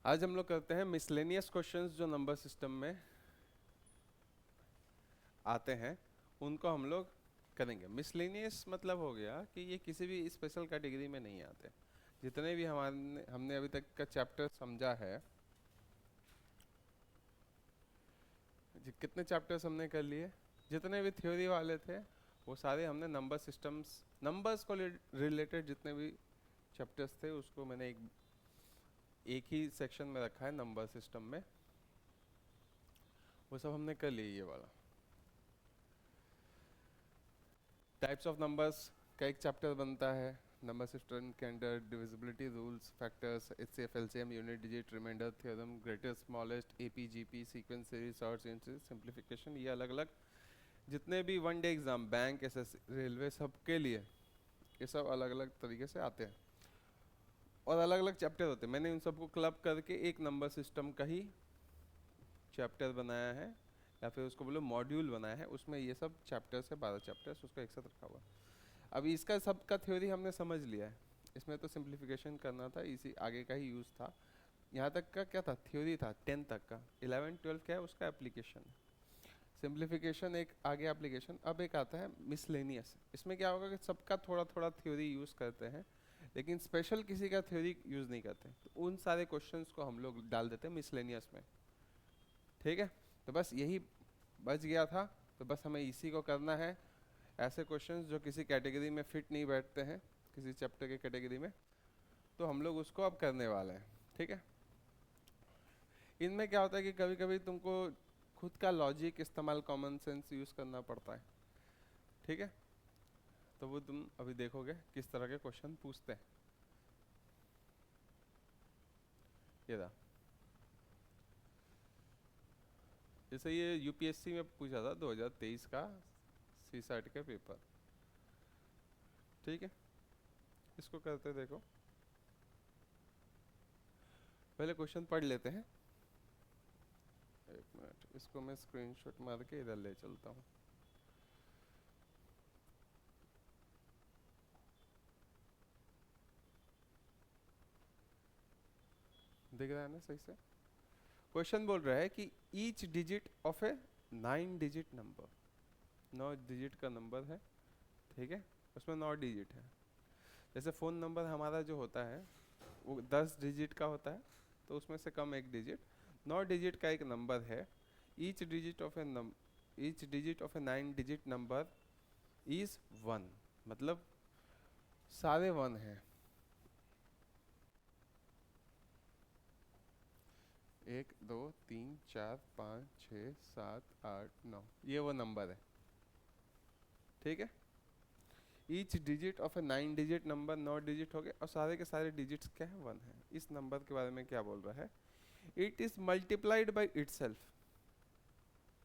आज हम लोग करते हैं मिसलेनियस क्वेश्चंस जो नंबर सिस्टम में आते हैं, उनको हम लोग करेंगे। मिसलेनियस मतलब हो गया कि ये किसी भी स्पेशल कैटेगरी में नहीं आते। जितने भी हमने अभी तक का चैप्टर समझा है, कितने चैप्टर्स हमने कर लिए, जितने भी थ्योरी वाले थे वो सारे हमने नंबर सिस्टम्स, नंबर्स को रिलेटेड जितने भी चैप्टर्स थे उसको मैंने एक ही सेक्शन में रखा है नंबर सिस्टम में। वो सब हमने कर लिए। ये वाला टाइप्स ऑफ नंबर्स का एक चैप्टर बनता है। नंबर सिस्टम के अंदर divisibility rules, factors, HCF, LCM, unit digit, remainder theorem, greatest smallest, AP GP, sequence series, short series, simplification, ये अलग अलग जितने भी one day exam, bank, SS, railway, सबके लिए ये सब अलग अलग तरीके से आते हैं और अलग अलग चैप्टर होते हैं। मैंने इन सबको क्लब करके एक नंबर सिस्टम का ही चैप्टर बनाया है, या फिर उसको बोलो मॉड्यूल बनाया है। उसमें ये सब चैप्टर्स है, 12 चैप्टर्स उसका एक साथ रखा हुआ। अभी इसका सबका थ्योरी हमने समझ लिया है। इसमें तो सिंप्लीफिकेशन करना था, इसी आगे का ही यूज़ था। यहाँ तक का क्या था, थ्योरी था 10 तक का। 11 12 क्या है, उसका एप्लीकेशन। सिंप्लीफिकेशन एक आगे एप्लीकेशन। अब एक आता है मिसलेनियस। इसमें क्या होगा कि सबका थोड़ा थोड़ा थ्योरी यूज़ करते हैं, लेकिन स्पेशल किसी का थ्योरी यूज़ नहीं करते। तो उन सारे क्वेश्चंस को हम लोग डाल देते हैं मिसलेनियस में। ठीक है, तो बस यही बच गया था। तो बस हमें इसी को करना है। ऐसे क्वेश्चंस जो किसी कैटेगरी में फिट नहीं बैठते हैं, किसी चैप्टर के कैटेगरी में, तो हम लोग उसको अब करने वाले हैं। ठीक है, इनमें क्या होता है कि कभी कभी तुमको खुद का लॉजिक इस्तेमाल, कॉमन सेंस यूज़ करना पड़ता है। ठीक है, तो वो तुम अभी देखोगे किस तरह के क्वेश्चन पूछते हैं। ये रहा, जैसे ये यूपीएससी में पूछा था 2023 का सीसैट का पेपर। ठीक है, इसको करते देखो। पहले क्वेश्चन पढ़ लेते हैं। एक मिनट, इसको मैं स्क्रीनशॉट मार के इधर ले चलता हूँ। दिख रहा है ना सही से? क्वेश्चन बोल रहा है कि each digit of A 9 digit number, 9 digit का नंबर है। ठीक है, उसमें 9 डिजिट है। जैसे फ़ोन नंबर हमारा जो होता है वो 10 डिजिट का होता है, तो उसमें से कम एक डिजिट, 9 डिजिट का एक नंबर है। Each digit of A each digit of A 9 digit number is 1, मतलब सारे 1 हैं। 1 2 3 4 5 6 7 8 9, ये वो नंबर है। ठीक है, each digit of A 9 digit number, 9 digit हो गए और सारे के सारे डिजिट्स क्या है, 1 है। इस नंबर के बारे में क्या बोल रहा है, it is multiplied by itself,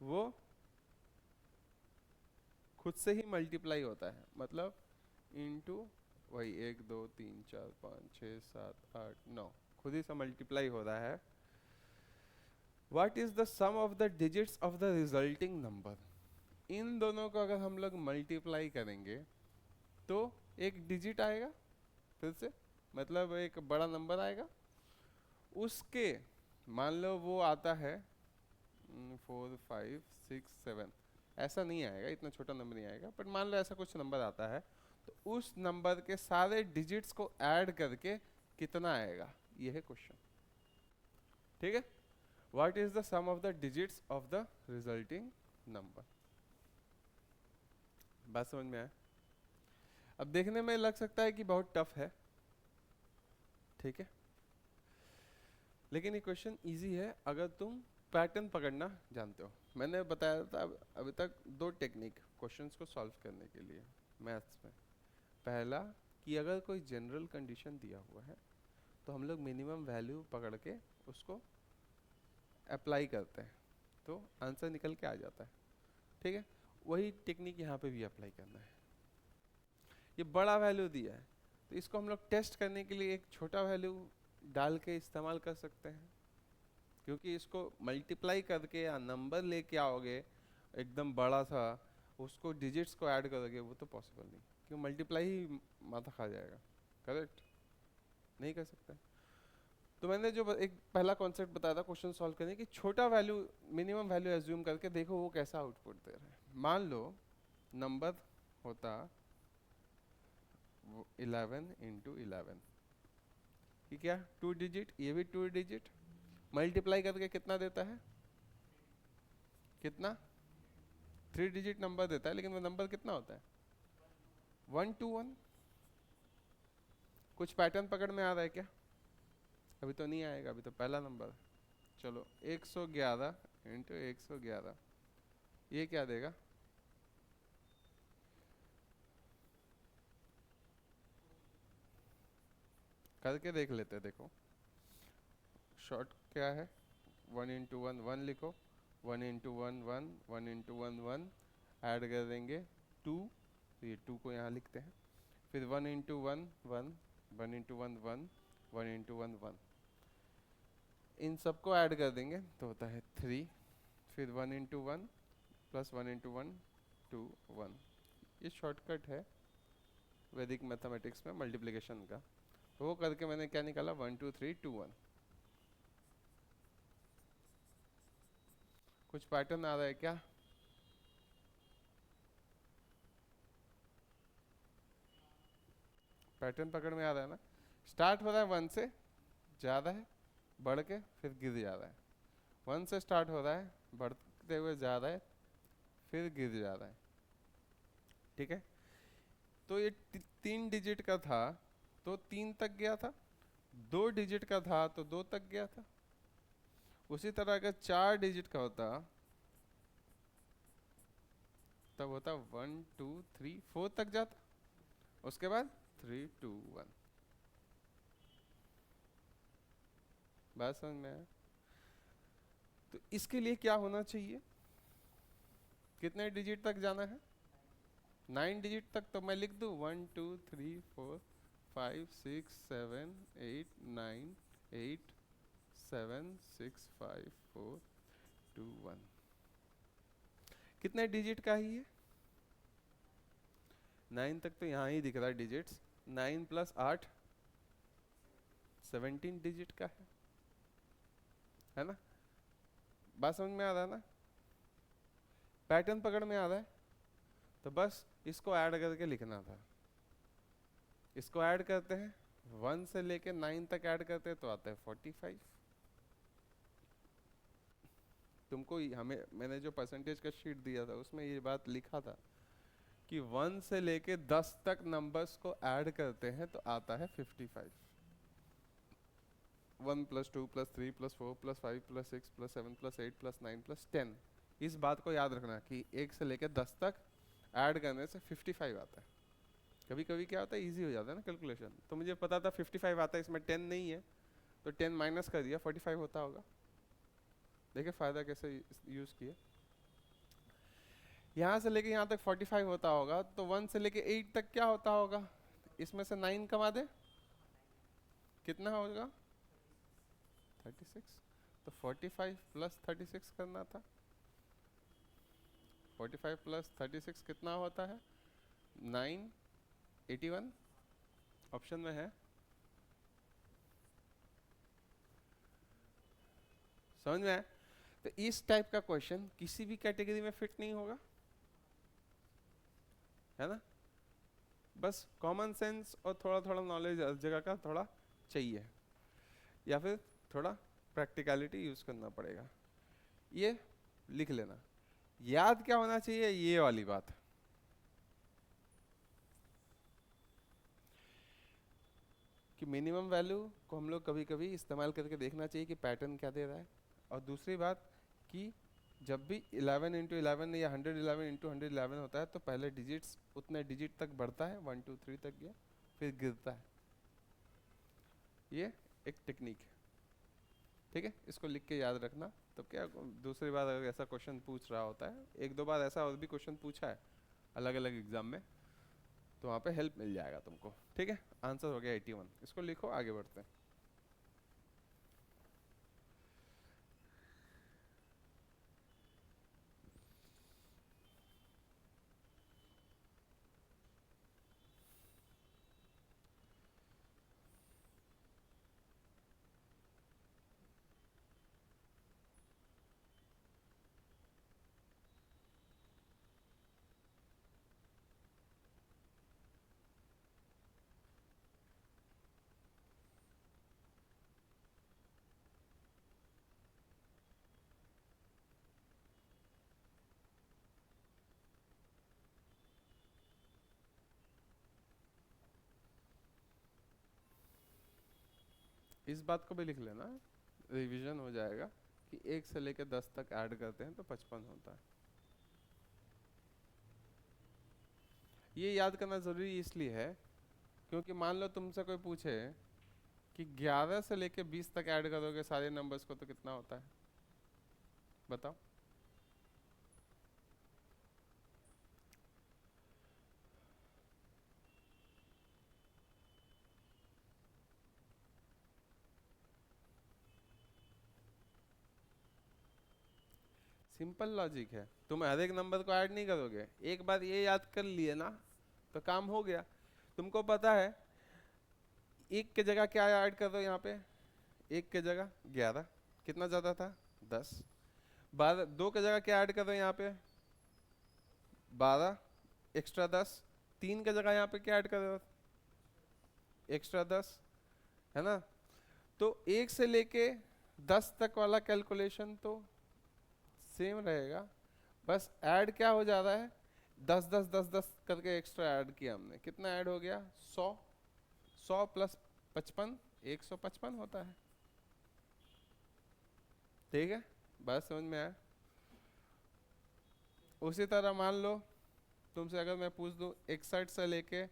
वो खुद से ही मल्टीप्लाई होता है, मतलब इनटू वही 1 2 3 4 5 6 7 8 9, खुद ही से मल्टीप्लाई हो रहा है। What is the sum of the digits of the resulting number, इन दोनों को अगर हम लोग मल्टीप्लाई करेंगे तो एक डिजिट आएगा फिर से, मतलब एक बड़ा नंबर आएगा। उसके मान लो वो आता है 4 5 6 7, ऐसा नहीं आएगा, इतना छोटा नंबर नहीं आएगा, बट मान लो ऐसा कुछ नंबर आता है, तो उस नंबर के सारे डिजिट्स को ऐड करके कितना आएगा, ये है क्वेश्चन। ठीक है, what is the sum of the digits of the resulting number. बात समझ में आया? अब देखने में लग सकता है कि बहुत टफ है, ठीक है, लेकिन ये क्वेश्चन इजी है अगर तुम पैटर्न पकड़ना जानते हो। मैंने बताया था अभी तक 2 टेक्निक क्वेश्चंस को सॉल्व करने के लिए मैथ्स में। पहला कि अगर कोई जनरल कंडीशन दिया हुआ है तो हम लोग मिनिमम वैल्यू पकड़ के उसको अप्लाई करते हैं तो आंसर निकल के आ जाता है। ठीक है, वही टेक्निक यहाँ पे भी अप्लाई करना है। ये बड़ा वैल्यू दिया है तो इसको हम लोग टेस्ट करने के लिए एक छोटा वैल्यू डाल के इस्तेमाल कर सकते हैं, क्योंकि इसको मल्टीप्लाई करके या नंबर लेके आओगे एकदम बड़ा सा, उसको डिजिट्स को ऐड करोगे, वो तो पॉसिबल नहीं, क्यों मल्टीप्लाई ही माथा खा जाएगा। करेक्ट, नहीं कर सकते। तो मैंने जो एक पहला कॉन्सेप्ट बताया था क्वेश्चन सॉल्व करने की, छोटा वैल्यू मिनिमम वैल्यू एज्यूम करके देखो वो कैसा आउटपुट दे रहा है। मान लो नंबर होता 11 × 11, ठीक है, 2 डिजिट, ये भी 2 डिजिट, मल्टीप्लाई करके कितना देता है, कितना, 3 डिजिट नंबर देता है, लेकिन वो नंबर कितना होता है, 1 2 1। कुछ पैटर्न पकड़ में आ रहा है क्या? अभी तो नहीं आएगा, अभी तो पहला नंबर है। चलो 111 × 111, ये क्या देगा, करके देख लेते हैं। देखो शॉर्ट क्या है, 1 × 1 1 लिखो, 1 × 1 1, 1 × 1 1, ऐड कर देंगे 2, तो ये 2 को यहाँ लिखते हैं। फिर 1 × 1 1, 1 × 1 1, 1 × 1 1, इन सबको ऐड कर देंगे तो होता है 3। फिर 1 × 1 प्लस 1 × 1 2 1, ये शॉर्टकट है वैदिक मैथमेटिक्स में मल्टीप्लिकेशन का। तो वो करके मैंने क्या निकाला, 1 2 3 2 1। कुछ पैटर्न आ रहा है क्या? पैटर्न पकड़ में आ रहा है ना? स्टार्ट हो रहा है 1 से, ज़्यादा है, बढ़ के फिर गिर जा रहा है। 1 से स्टार्ट हो रहा है, बढ़ते हुए जा रहा है, फिर गिर जा रहा है, ठीक है। तो ये 3 डिजिट का था तो 3 तक गया था, 2 डिजिट का था तो 2 तक गया था। उसी तरह अगर 4 डिजिट का होता तब होता 1 2 3 4 तक जाता, उसके बाद 3 2 1। बात समझ में आया? तो इसके लिए क्या होना चाहिए, कितने डिजिट तक जाना है, 9 डिजिट तक। तो मैं लिख दूं 1 2 3 4 5 6 7 8 9 8 7 6 5 4 2 1। कितने डिजिट का ही है, 9 तक तो यहाँ ही दिख रहा है डिजिट्स, 9 + 8 17 डिजिट का है ना? बात समझ में आ रहा है ना? पैटर्न पकड़ में आ रहा है? तो बस इसको ऐड करके लिखना था। इसको ऐड करते हैं, 1 से लेके 9 तक ऐड करते हैं तो आता है 45। तुमको हमें मैंने जो परसेंटेज का शीट दिया था उसमें ये बात लिखा था कि 1 से लेके 10 तक नंबर्स को ऐड करते हैं तो आता है 55। 1 + 2 + 3 + 4 + 5 + 6 + 7 + 8 + 9 + 10। इस बात को याद रखना कि 1 से लेकर 10 तक ऐड करने से 55 आता है। कभी कभी क्या होता है, इजी हो जाता है ना कैलकुलेशन। तो मुझे पता था 55 आता है, इसमें 10 नहीं है तो 10 माइनस कर दिया, 45 होता होगा। देखिए फ़ायदा कैसे यूज़ किया। यहाँ से लेके यहाँ तक 45 होता होगा तो 1 से लेके 8 तक क्या होता होगा, इसमें से 9 कमा दे, कितना होगा 36। तो 45 + 36 करना था। 45 + 36 कितना होता है, 9 81 ऑप्शन में है। समझ में आया? तो इस टाइप का क्वेश्चन किसी भी कैटेगरी में फिट नहीं होगा, है ना? बस कॉमन सेंस और थोड़ा थोड़ा नॉलेज हर जगह का थोड़ा चाहिए, या फिर थोड़ा प्रैक्टिकलिटी यूज करना पड़ेगा। ये लिख लेना। याद क्या होना चाहिए, ये वाली बात, कि मिनिमम वैल्यू को हम लोग कभी कभी इस्तेमाल करके देखना चाहिए कि पैटर्न क्या दे रहा है। और दूसरी बात कि जब भी 11 × 11 या 111 × 111 होता है तो पहले डिजिट्स उतने डिजिट तक बढ़ता है, 1 2 3 तक गया, फिर गिरता है। ये एक टेक्निक है, ठीक है? इसको लिख के याद रखना। तो क्या दूसरी बार अगर ऐसा क्वेश्चन पूछ रहा होता है, 1 2 बार ऐसा और भी क्वेश्चन पूछा है अलग अलग एग्जाम में, तो वहाँ पे हेल्प मिल जाएगा तुमको, ठीक है? आंसर हो गया 81। इसको लिखो, आगे बढ़ते हैं। इस बात को भी लिख लेना, रिवीजन हो जाएगा कि 1 से लेकर 10 तक ऐड करते हैं तो 55 होता है। ये याद करना ज़रूरी इसलिए है क्योंकि मान लो तुमसे कोई पूछे कि 11 से लेके 20 तक ऐड करोगे सारे नंबर्स को तो कितना होता है, बताओ। सिंपल लॉजिक है, तुम हर एक नंबर को ऐड नहीं करोगे, एक बार ये याद कर लिए ना तो काम हो गया। तुमको पता है एक के जगह क्या ऐड कर दो यहाँ पे, एक के जगह 11, कितना ज्यादा था 10। 12, 2 के जगह क्या ऐड कर दो यहाँ पे 12 एक्स्ट्रा 10। 3 के जगह यहाँ पे क्या ऐड कर दो एक्स्ट्रा 10, है ना। तो 1 से लेके 10 तक वाला कैलकुलेशन तो सेम रहेगा, बस ऐड क्या हो जा रहा है 10 10 10 10 करके एक्स्ट्रा ऐड किया हमने, कितना ऐड हो गया 100। 100 प्लस 55 155 होता है। ठीक है, बात समझ में आया। उसी तरह मान लो तुमसे अगर मैं पूछ दूं 61 से लेके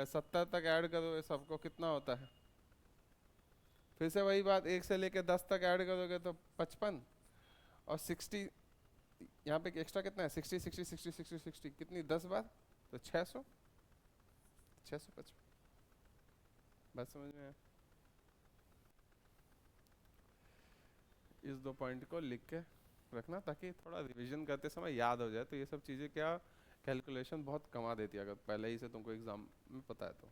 70 तक ऐड करो ये सबको, कितना होता है। फिर से वही बात, 1 से लेके 10 तक ऐड करोगे तो 55 और 60, यहाँ पे एक्स्ट्रा कितना है 60 60 60 60 60 कितनी 10 बार तो 600 655। बात समझ में आया। इस 2 पॉइंट को लिख के रखना ताकि थोड़ा रिवीजन करते समय याद हो जाए, तो ये सब चीज़ें क्या कैलकुलेशन बहुत कमा देती है अगर पहले ही से तुमको एग्जाम में पता है तो।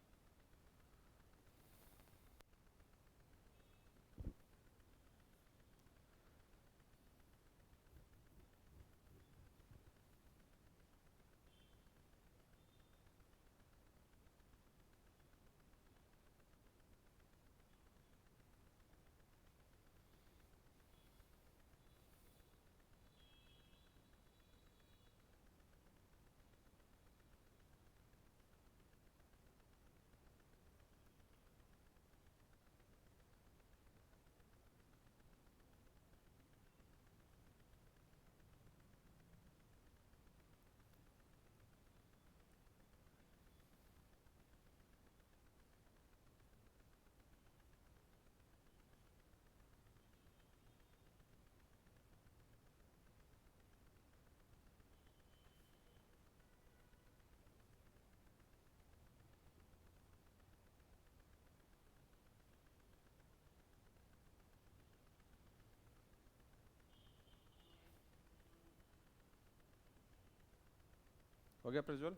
हो गया प्रज्वल,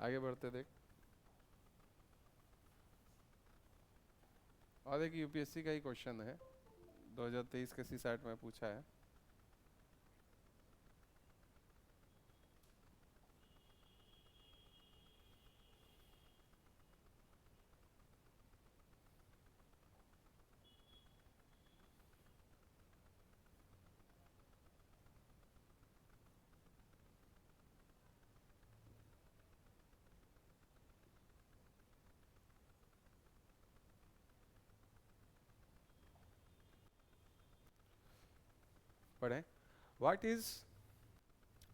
आगे बढ़ते देख। और एक यूपीएससी का ही क्वेश्चन है 2023 के सीसैट में पूछा है। पढ़ें। What is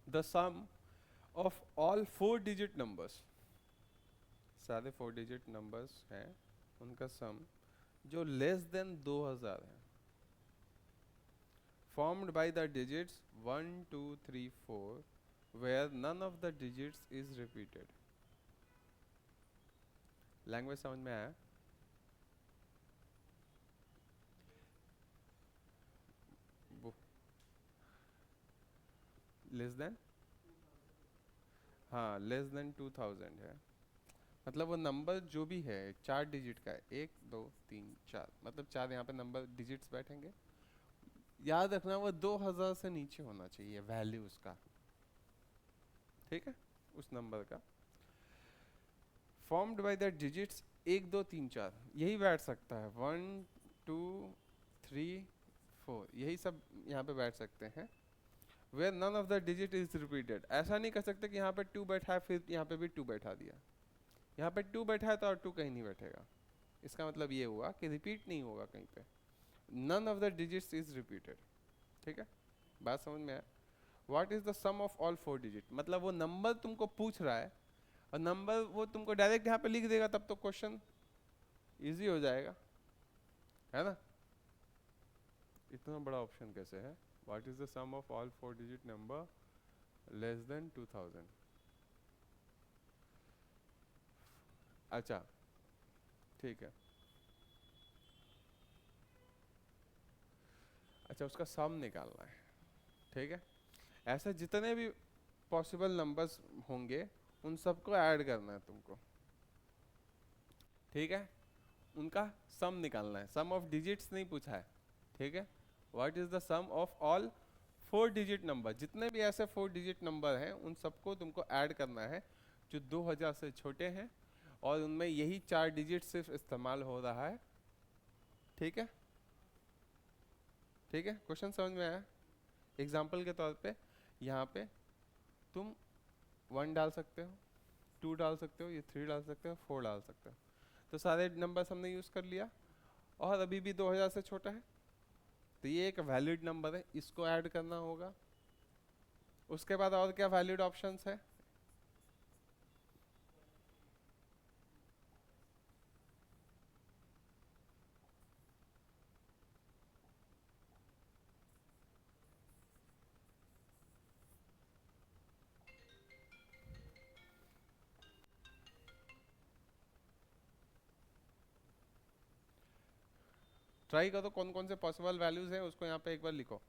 the sum of all 4 digit numbers, सारे 4 डिजिट नंबर्स हैं उनका सम जो लेस देन 2000 है, formed by the digits 1 2 3 4 where none of the digits is repeated। Language समझ में आया। लेस देन, हाँ लेस देन 2000 है, मतलब वो नंबर जो भी है 4 डिजिट का है, 1 2 3 4, मतलब 4 यहाँ पे नंबर डिजिट्स बैठेंगे। याद रखना वो 2000 से नीचे होना चाहिए वैल्यू उसका, ठीक है, उस नंबर का। फॉर्म्ड बाय द डिजिट्स 1 2 3 4 यही बैठ सकता है, 1 2 3 4 यही सब यहाँ पे बैठ सकते हैं। Where none of the digit is repeated, ऐसा नहीं कर सकते कि यहाँ पे 2 बैठा है फिर यहाँ पे भी 2 बैठा दिया, यहाँ पे 2 बैठा है तो और 2 कहीं नहीं बैठेगा। इसका मतलब ये हुआ कि रिपीट नहीं होगा कहीं पे, none of the digits is repeated. ठीक है, बात समझ में आया? What is the sum of all 4 digit, मतलब वो नंबर तुमको पूछ रहा है और नंबर वो तुमको डायरेक्ट यहाँ पे लिख देगा, तब तो क्वेश्चन इजी हो जाएगा, है ना? इतना बड़ा ऑप्शन कैसे है? What is the sum of all 4 digit number less than 2000। अच्छा ठीक है, अच्छा उसका सम निकालना है। ठीक है, ऐसे जितने भी पॉसिबल नंबर्स होंगे उन सबको ऐड करना है तुमको। ठीक है, उनका सम निकालना है, सम ऑफ डिजिट्स नहीं पूछा है। ठीक है, what is the sum of all 4 digit number, जितने भी ऐसे 4 डिजिट नंबर हैं उन सबको तुमको ऐड करना है जो 2000 से छोटे हैं और उनमें यही 4 डिजिट सिर्फ इस्तेमाल हो रहा है। ठीक है, ठीक है, क्वेश्चन समझ में आया? एग्जाम्पल के तौर पे यहाँ पे तुम 1 डाल सकते हो, 2 डाल सकते हो, ये 3 डाल सकते हो, 4 डाल सकते हो। तो सारे नंबर्स हमने यूज़ कर लिया और अभी भी 2000 से छोटा है, तो ये एक वैलिड नंबर है, इसको ऐड करना होगा। उसके बाद और क्या वैलिड ऑप्शंस है? ट्राई करो, कौन कौन से पॉसिबल वैल्यूज हैं उसको यहाँ पे एक बार लिखो।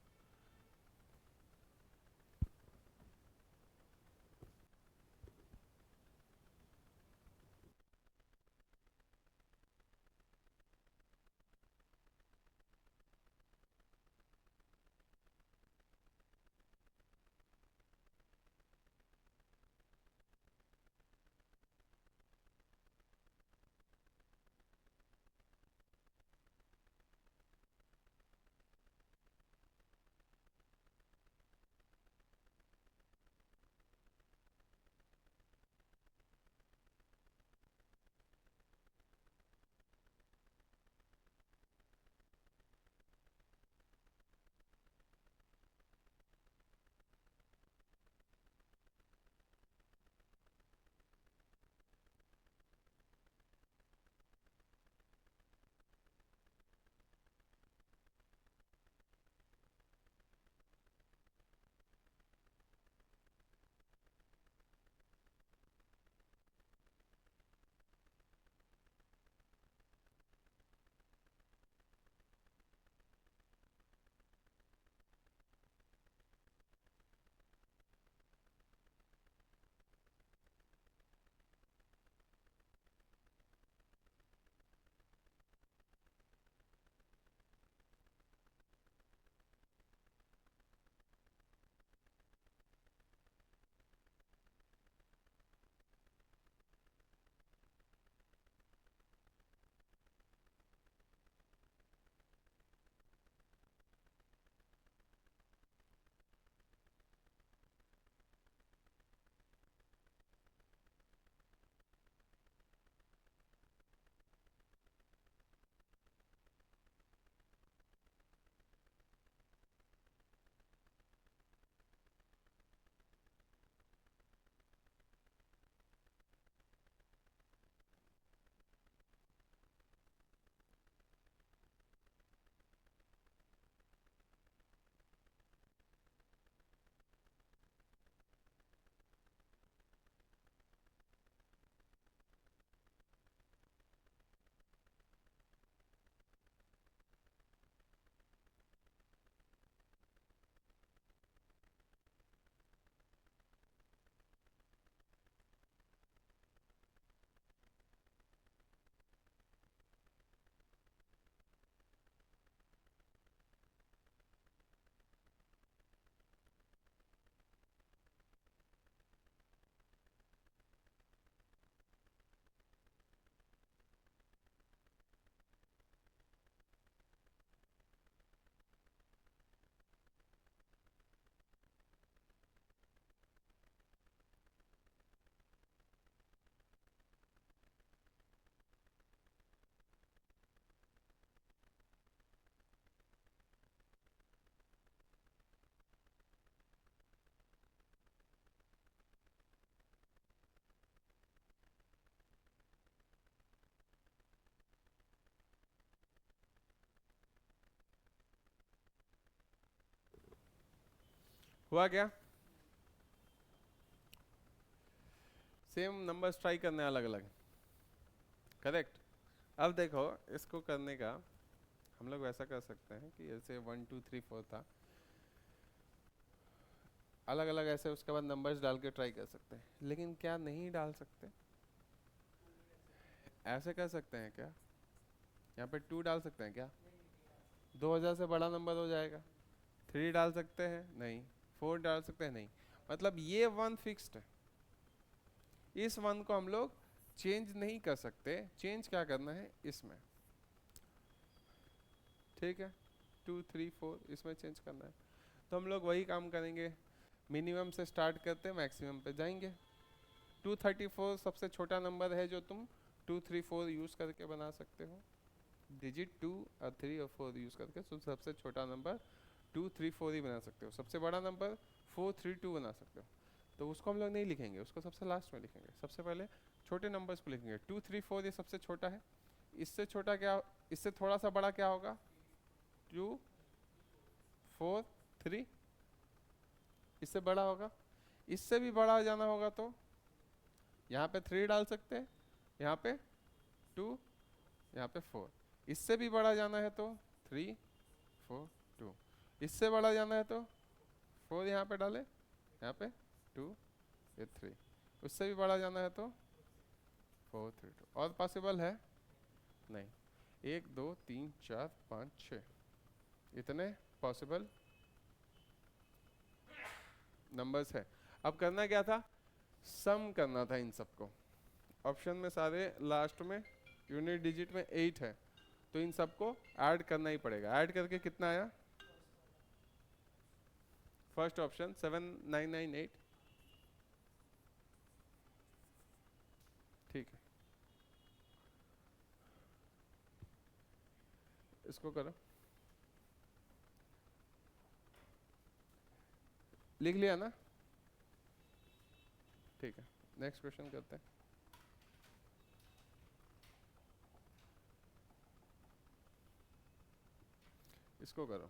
हुआ क्या? सेम नंबर्स ट्राई करने अलग अलग, करेक्ट। अब देखो इसको करने का हम लोग वैसा कर सकते हैं कि जैसे 1 2 3 4 था, अलग अलग ऐसे उसके बाद नंबर्स डाल के ट्राई कर सकते हैं, लेकिन क्या नहीं डाल सकते? ऐसे कर सकते हैं क्या? यहाँ पे 2 डाल सकते हैं क्या? 2000 से बड़ा नंबर हो जाएगा। 3 डाल सकते हैं? नहीं। 4 डाल सकते हैं? नहीं। मतलब ये 1 फिक्स्ड है, इस 1 को हम लोग चेंज नहीं कर सकते। चेंज क्या करना है इसमें, ठीक है, 2 3 4 इसमें चेंज करना है। तो हम लोग वही काम करेंगे, मिनिमम से स्टार्ट करते मैक्सिमम पे जाएंगे। 234 सबसे छोटा नंबर है जो तुम 2 3 4 यूज करके बना सकते हो, डिजिट 2 और 3 और 4 यूज करके। तो सबसे छोटा नंबर 2 3 4 ही बना सकते हो, सबसे बड़ा नंबर 4 3 2 बना सकते हो। तो उसको हम लोग नहीं लिखेंगे, उसको सबसे लास्ट में लिखेंगे। सबसे पहले छोटे नंबर्स को लिखेंगे। 2 3 4 ये सबसे छोटा है, इससे छोटा क्या, इससे थोड़ा सा बड़ा क्या होगा? 2 4 3, इससे बड़ा होगा। इससे भी बड़ा जाना होगा तो यहाँ पे 3 डाल सकते हैं, यहाँ पे 2, यहाँ पे 4। इससे भी बड़ा जाना है तो 3 4 2। इससे बड़ा जाना है तो 4 यहाँ पे डाले, यहाँ पे 2 ये 3। उससे भी बड़ा जाना है तो 4 3 2। और पॉसिबल है? नहीं। 1 2 3 4 5 6 इतने पॉसिबल नंबर्स है। अब करना क्या था? सम करना था इन सबको। ऑप्शन में सारे लास्ट में यूनिट डिजिट में 8 है, तो इन सबको ऐड करना ही पड़ेगा। ऐड करके कितना आया? फर्स्ट ऑप्शन 7998, ठीक है। इसको करो, लिख लिया ना? ठीक है, नेक्स्ट क्वेश्चन करते हैं। इसको करो।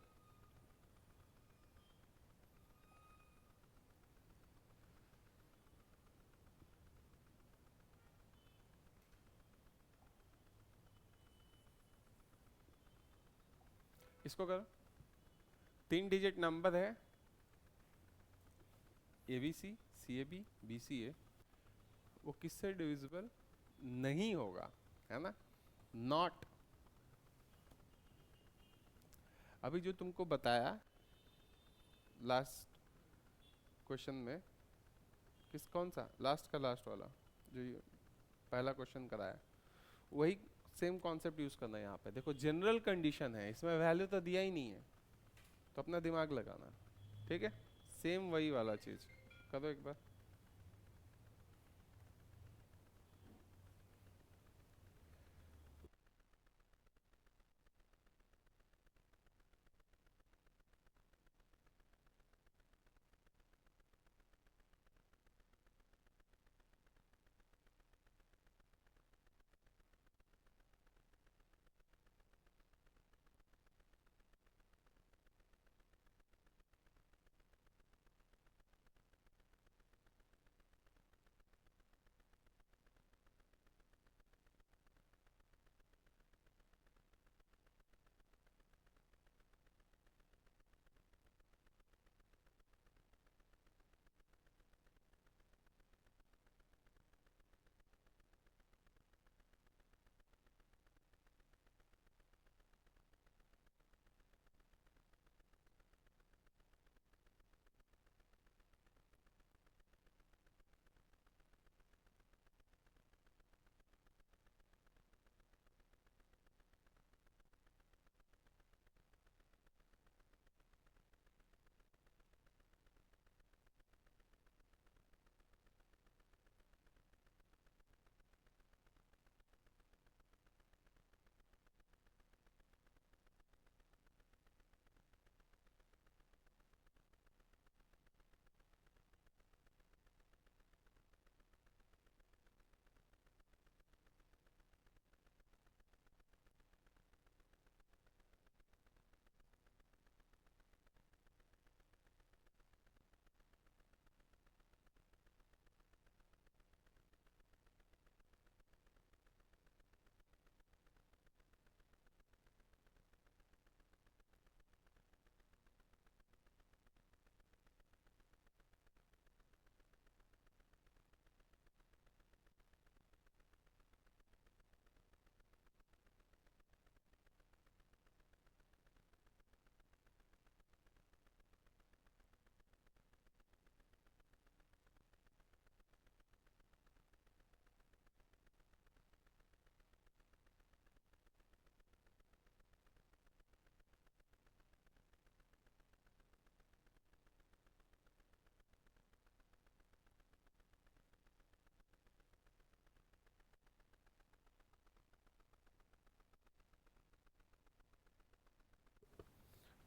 इसको करो। 3 डिजिट नंबर है ABC CAB BCA, वो किससे डिविजिबल नहीं होगा, है ना? नॉट। अभी जो तुमको बताया लास्ट क्वेश्चन में, किस कौन सा लास्ट का लास्ट वाला जो ये पहला क्वेश्चन कराया, वही सेम कॉन्सेप्ट यूज करना है यहाँ पे। देखो जनरल कंडीशन है, इसमें वैल्यू तो दिया ही नहीं है, तो अपना दिमाग लगाना, ठीक है। सेम वही वाला चीज करो एक बार।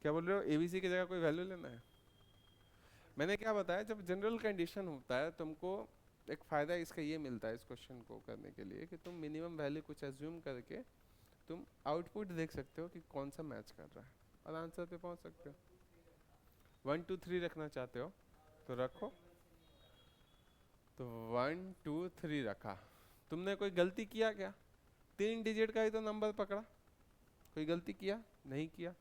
क्या बोल रहे हो, एबीसी की जगह कोई वैल्यू लेना है? मैंने क्या बताया, जब जनरल कंडीशन होता है तुमको एक फायदा इसका ये मिलता है इस क्वेश्चन को करने के लिए कि तुम मिनिमम वैल्यू कुछ एज्यूम करके तुम आउटपुट देख सकते हो कि कौन सा मैच कर रहा है और आंसर पे पहुंच सकते हो। 1 2 3 रखना चाहते हो तो रखो, तो 1 2 3 रखा। तुमने कोई गलती किया क्या? 3 डिजिट का ही तो नंबर पकड़ा, कोई गलती किया नहीं किया।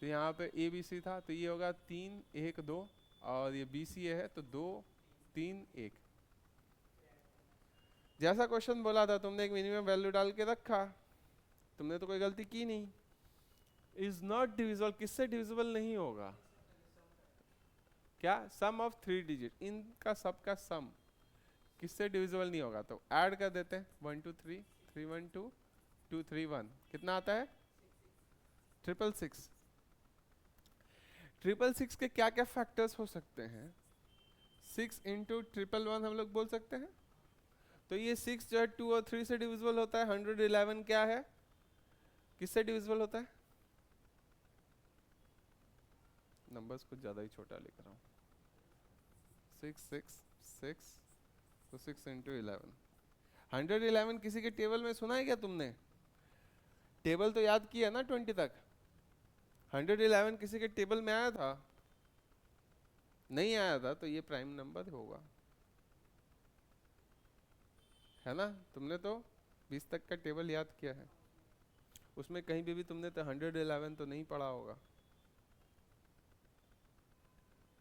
तो यहाँ पे ए बी सी था तो ये होगा 3 1 2, और ये बी सी है तो 2 3 1। जैसा क्वेश्चन बोला था तुमने एक मिनिमम वैल्यू डाल के रखा, तुमने तो कोई गलती की नहीं। इज नॉट डिविजिबल, किससे डिविजिबल नहीं होगा? क्या? सम ऑफ 3 डिजिट, इनका सबका सम किससे डिविजिबल नहीं होगा? तो ऐड कर देते हैं 1 2 3, 3 1 2, 2 3 1, कितना आता है? 666। 666 के क्या क्या फैक्टर्स हो सकते हैं? 6 इंटू 111 हम लोग बोल सकते हैं। तो ये 6 जो है 2 और 3 से डिविजिबल होता है। 111 क्या है, किससे डिविजिबल होता है? नंबर्स कुछ ज्यादा ही छोटा लिख रहा हूँ। 6 6 6, तो 6 इंटू 11। 111 किसी के टेबल में सुना है क्या तुमने? टेबल तो याद किया ना 20 तक। 111 किसी के टेबल में आया था? नहीं आया था, तो ये प्राइम नंबर होगा, है ना? तुमने तो 20 तक का टेबल याद किया है, उसमें कहीं भी तुमने तो 111 तो नहीं पढ़ा होगा।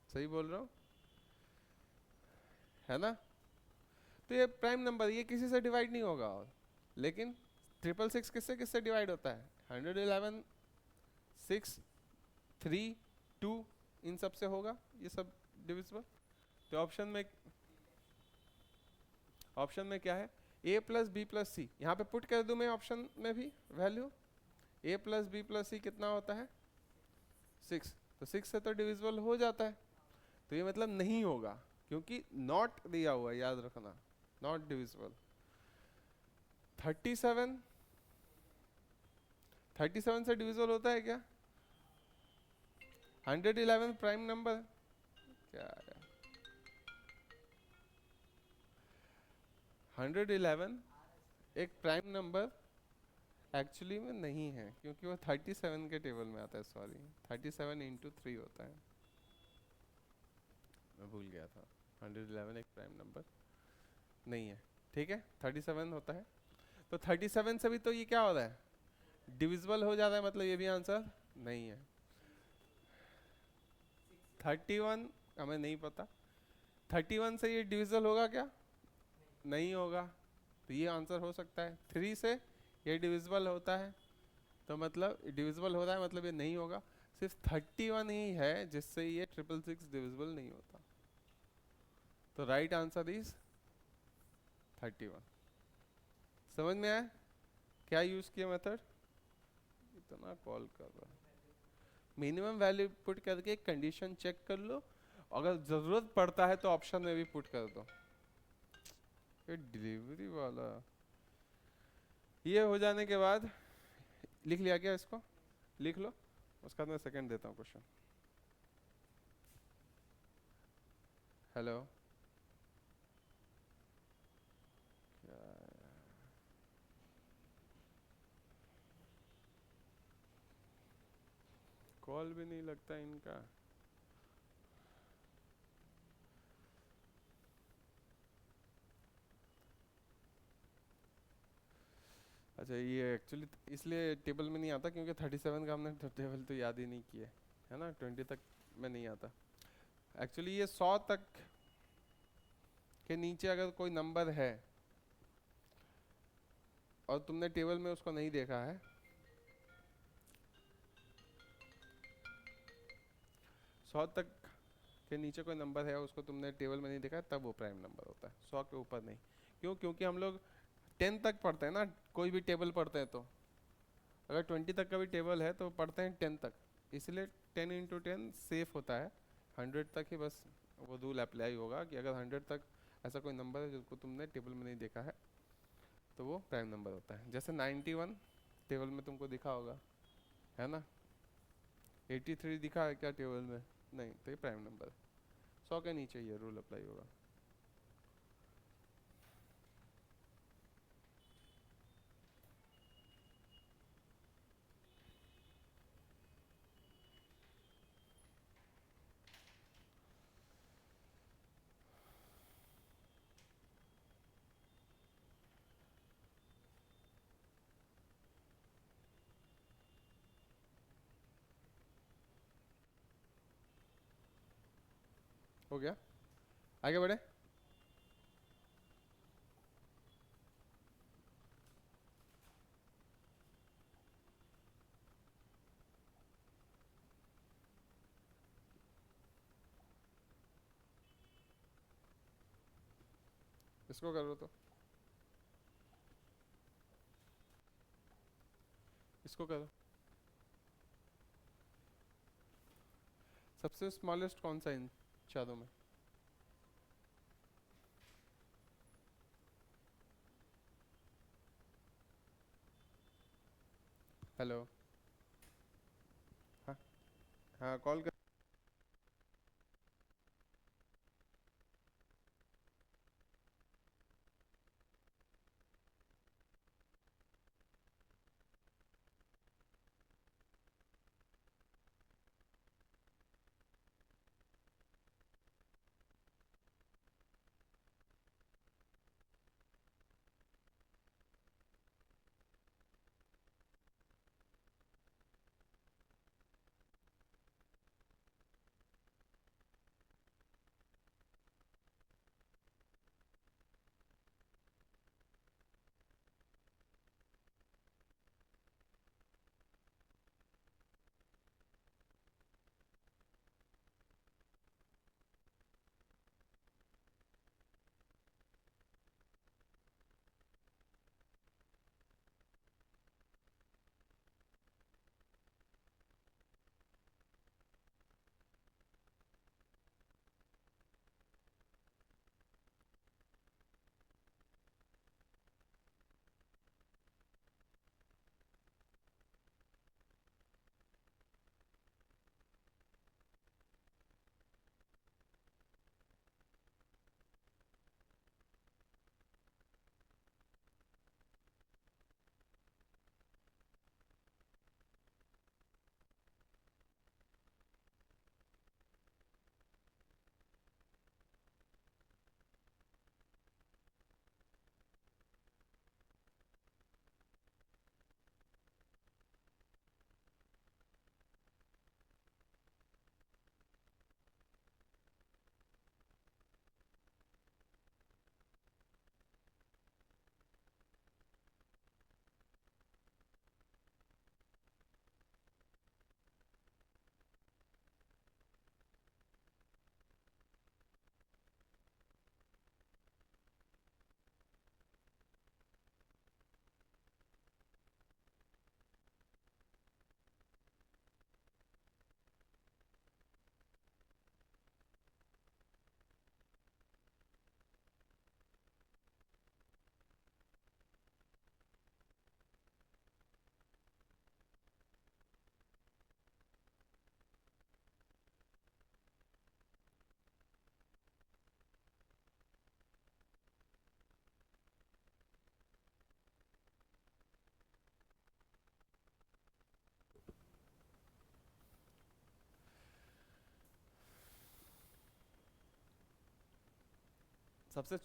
सही बोल रहा हूँ, है ना? तो ये प्राइम नंबर, ये किसी से डिवाइड नहीं होगा। और लेकिन 666 किससे किससे डिवाइड होता है? 111, 6, 3, 2, इन सब से होगा ये सब डिविजिबल। तो ऑप्शन में क्या है? a plus B plus C, यहाँ पे पुट कर दूं मैं ऑप्शन में भी value. a plus B plus C कितना होता है? 6, तो 6 से तो डिविजिबल हो जाता है। तो ये मतलब नहीं होगा क्योंकि नॉट दिया हुआ है, याद रखना, नॉट डिविजिबल। 37, 37 से डिविजिबल होता है क्या? 111 प्राइम नंबर क्या आया? 111 एक प्राइम नंबर एक्चुअली में नहीं है क्योंकि वो 37 के टेबल में आता है। सॉरी, 37 इंटू 3 होता है, मैं भूल गया था। 111 एक प्राइम नंबर नहीं है, ठीक है, 37 होता है। तो 37 से भी तो ये क्या हो रहा है? डिविजिबल हो जाता है, मतलब ये भी आंसर नहीं है। 31 हमें नहीं पता, 31 से ये डिविजिबल होगा क्या? नहीं होगा, तो ये आंसर हो सकता है। 3 से ये डिविजिबल होता है, तो मतलब डिविजिबल हो रहा है, मतलब ये नहीं होगा। सिर्फ 31 ही है जिससे ये 666 डिविजिबल नहीं होता। तो राइट आंसर इज 31। समझ में आया क्या यूज किया मेथड? इतना कॉल कर रहा है। मिनिमम वैल्यू पुट करके कंडीशन चेक कर लो, अगर जरूरत पड़ता है तो ऑप्शन में भी पुट कर दो। ये डिलीवरी वाला, ये हो जाने के बाद लिख लिया क्या? इसको लिख लो, उसका मैं सेकंड देता हूँ क्वेश्चन। हेलो, कॉल भी नहीं लगता इनका। अच्छा, ये एक्चुअली इसलिए टेबल में नहीं आता क्योंकि 37 का हमने टेबल तो याद ही नहीं किया है ना, 20 तक में नहीं आता। एक्चुअली ये 100 तक के नीचे अगर कोई नंबर है और तुमने टेबल में उसको नहीं देखा है, 100 तक के नीचे कोई नंबर है उसको तुमने टेबल में नहीं देखा है, तब वो प्राइम नंबर होता है, 100 के ऊपर नहीं। क्यों? क्योंकि हम लोग 10 तक पढ़ते हैं ना, कोई भी टेबल पढ़ते हैं तो अगर 20 तक का भी टेबल है तो पढ़ते हैं 10 तक, इसलिए 10 इंटू 10 सेफ होता है। 100 तक ही बस वो रूल अप्लाई होगा कि अगर 100 तक ऐसा कोई नंबर है जिसको तुमने टेबल में नहीं देखा है तो वो प्राइम नंबर होता है। जैसे 91 टेबल में तुमको दिखा होगा, है ना? 83 दिखा है क्या टेबल में? नहीं, तो ये प्राइम नंबर है। 100 के नीचे ये रूल अप्लाई होगा। हो गया, आगे बढ़े। इसको करो तो, इसको करो। सबसे स्मॉलेस्ट कौन सा इन चारों में? हेलो। हाँ, हाँ कॉल कर। सबसे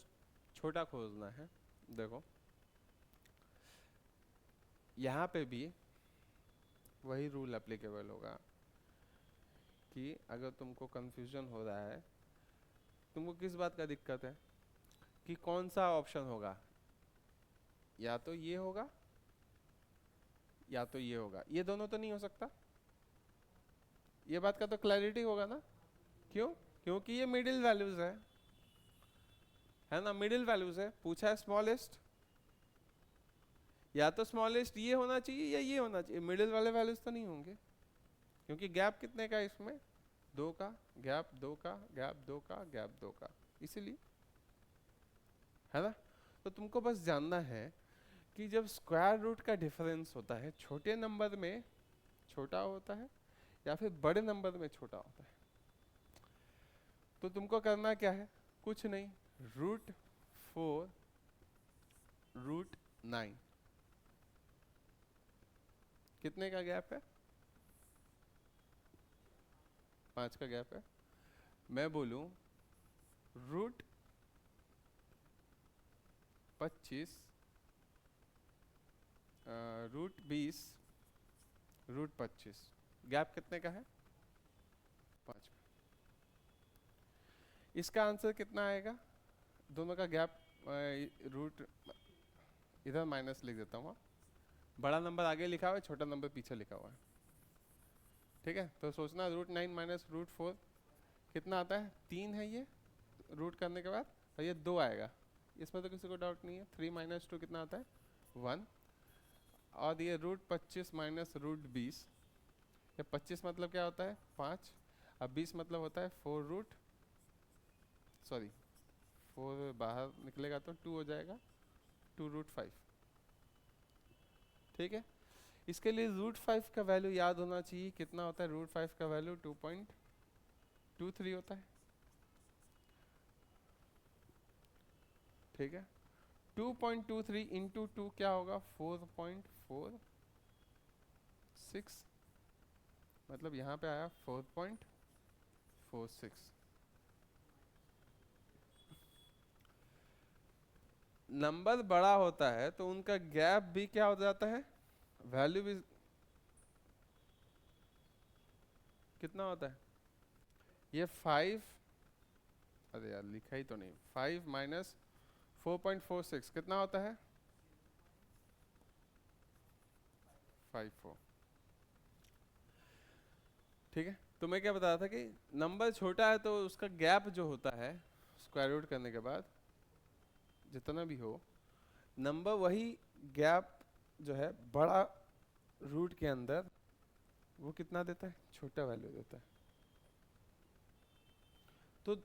छोटा खोजना है। देखो यहाँ पे भी वही रूल एप्लीकेबल होगा कि अगर तुमको कंफ्यूजन हो रहा है, तुमको किस बात का दिक्कत है कि कौन सा ऑप्शन होगा, या तो ये होगा या तो ये होगा, ये दोनों तो नहीं हो सकता। ये बात का तो क्लैरिटी होगा ना। क्यों? क्योंकि ये मिडिल वैल्यूज है ना, मिडिल वैल्यूज है, पूछा है स्मॉलेस्ट, या तो स्मॉलेस्ट ये होना चाहिए या ये होना चाहिए, मिडिल वाले वैल्यूज तो नहीं होंगे, क्योंकि गैप कितने का है इसमें? 2 का गैप, 2 का गैप, 2 का गैप, 2 का, इसीलिए, है ना। तो तुमको बस जानना है कि जब स्क्वायर रूट का डिफरेंस होता है छोटे नंबर में छोटा होता है या फिर बड़े नंबर में छोटा होता है। तो तुमको करना क्या है, कुछ नहीं, √4 √9 कितने का गैप है, 5 का गैप है। मैं बोलूं √25 √20 √25 गैप कितने का है, 5 का। इसका आंसर कितना आएगा, दोनों का गैप रूट, इधर माइनस लिख देता हूँ, बड़ा नंबर आगे लिखा हुआ है, छोटा नंबर पीछे लिखा हुआ है, ठीक है। तो सोचना √9 माइनस √4 कितना आता है, 3 है ये रूट करने के बाद, और ये 2 आएगा, इसमें तो किसी को डाउट नहीं है। 3 माइनस 2 कितना आता है, 1। और ये √25 माइनस √20, ये 25 मतलब क्या होता है, 5, अब 20 मतलब होता है 4 बाहर निकलेगा तो 2 हो जाएगा, 2√5, ठीक है। इसके लिए √5 का वैल्यू याद होना चाहिए, कितना होता है √5 का वैल्यू, 2.23 होता है, ठीक है। 2.23 इंटू 2 क्या होगा, 4.46, मतलब यहाँ पे आया 4.46। नंबर बड़ा होता है तो उनका गैप भी क्या हो जाता है, वैल्यू भी कितना होता है, ये 5, अरे यार लिखा ही तो नहीं, 5 माइनस 4.46 कितना होता है, 54, ठीक है। तो मैं क्या बता रहा था कि नंबर छोटा है तो उसका गैप जो होता है स्क्वायर रूट करने के बाद जितना भी हो, नंबर वही गैप जो है बड़ा रूट के अंदर वो कितना देता है, छोटा वैल्यू देता है। तो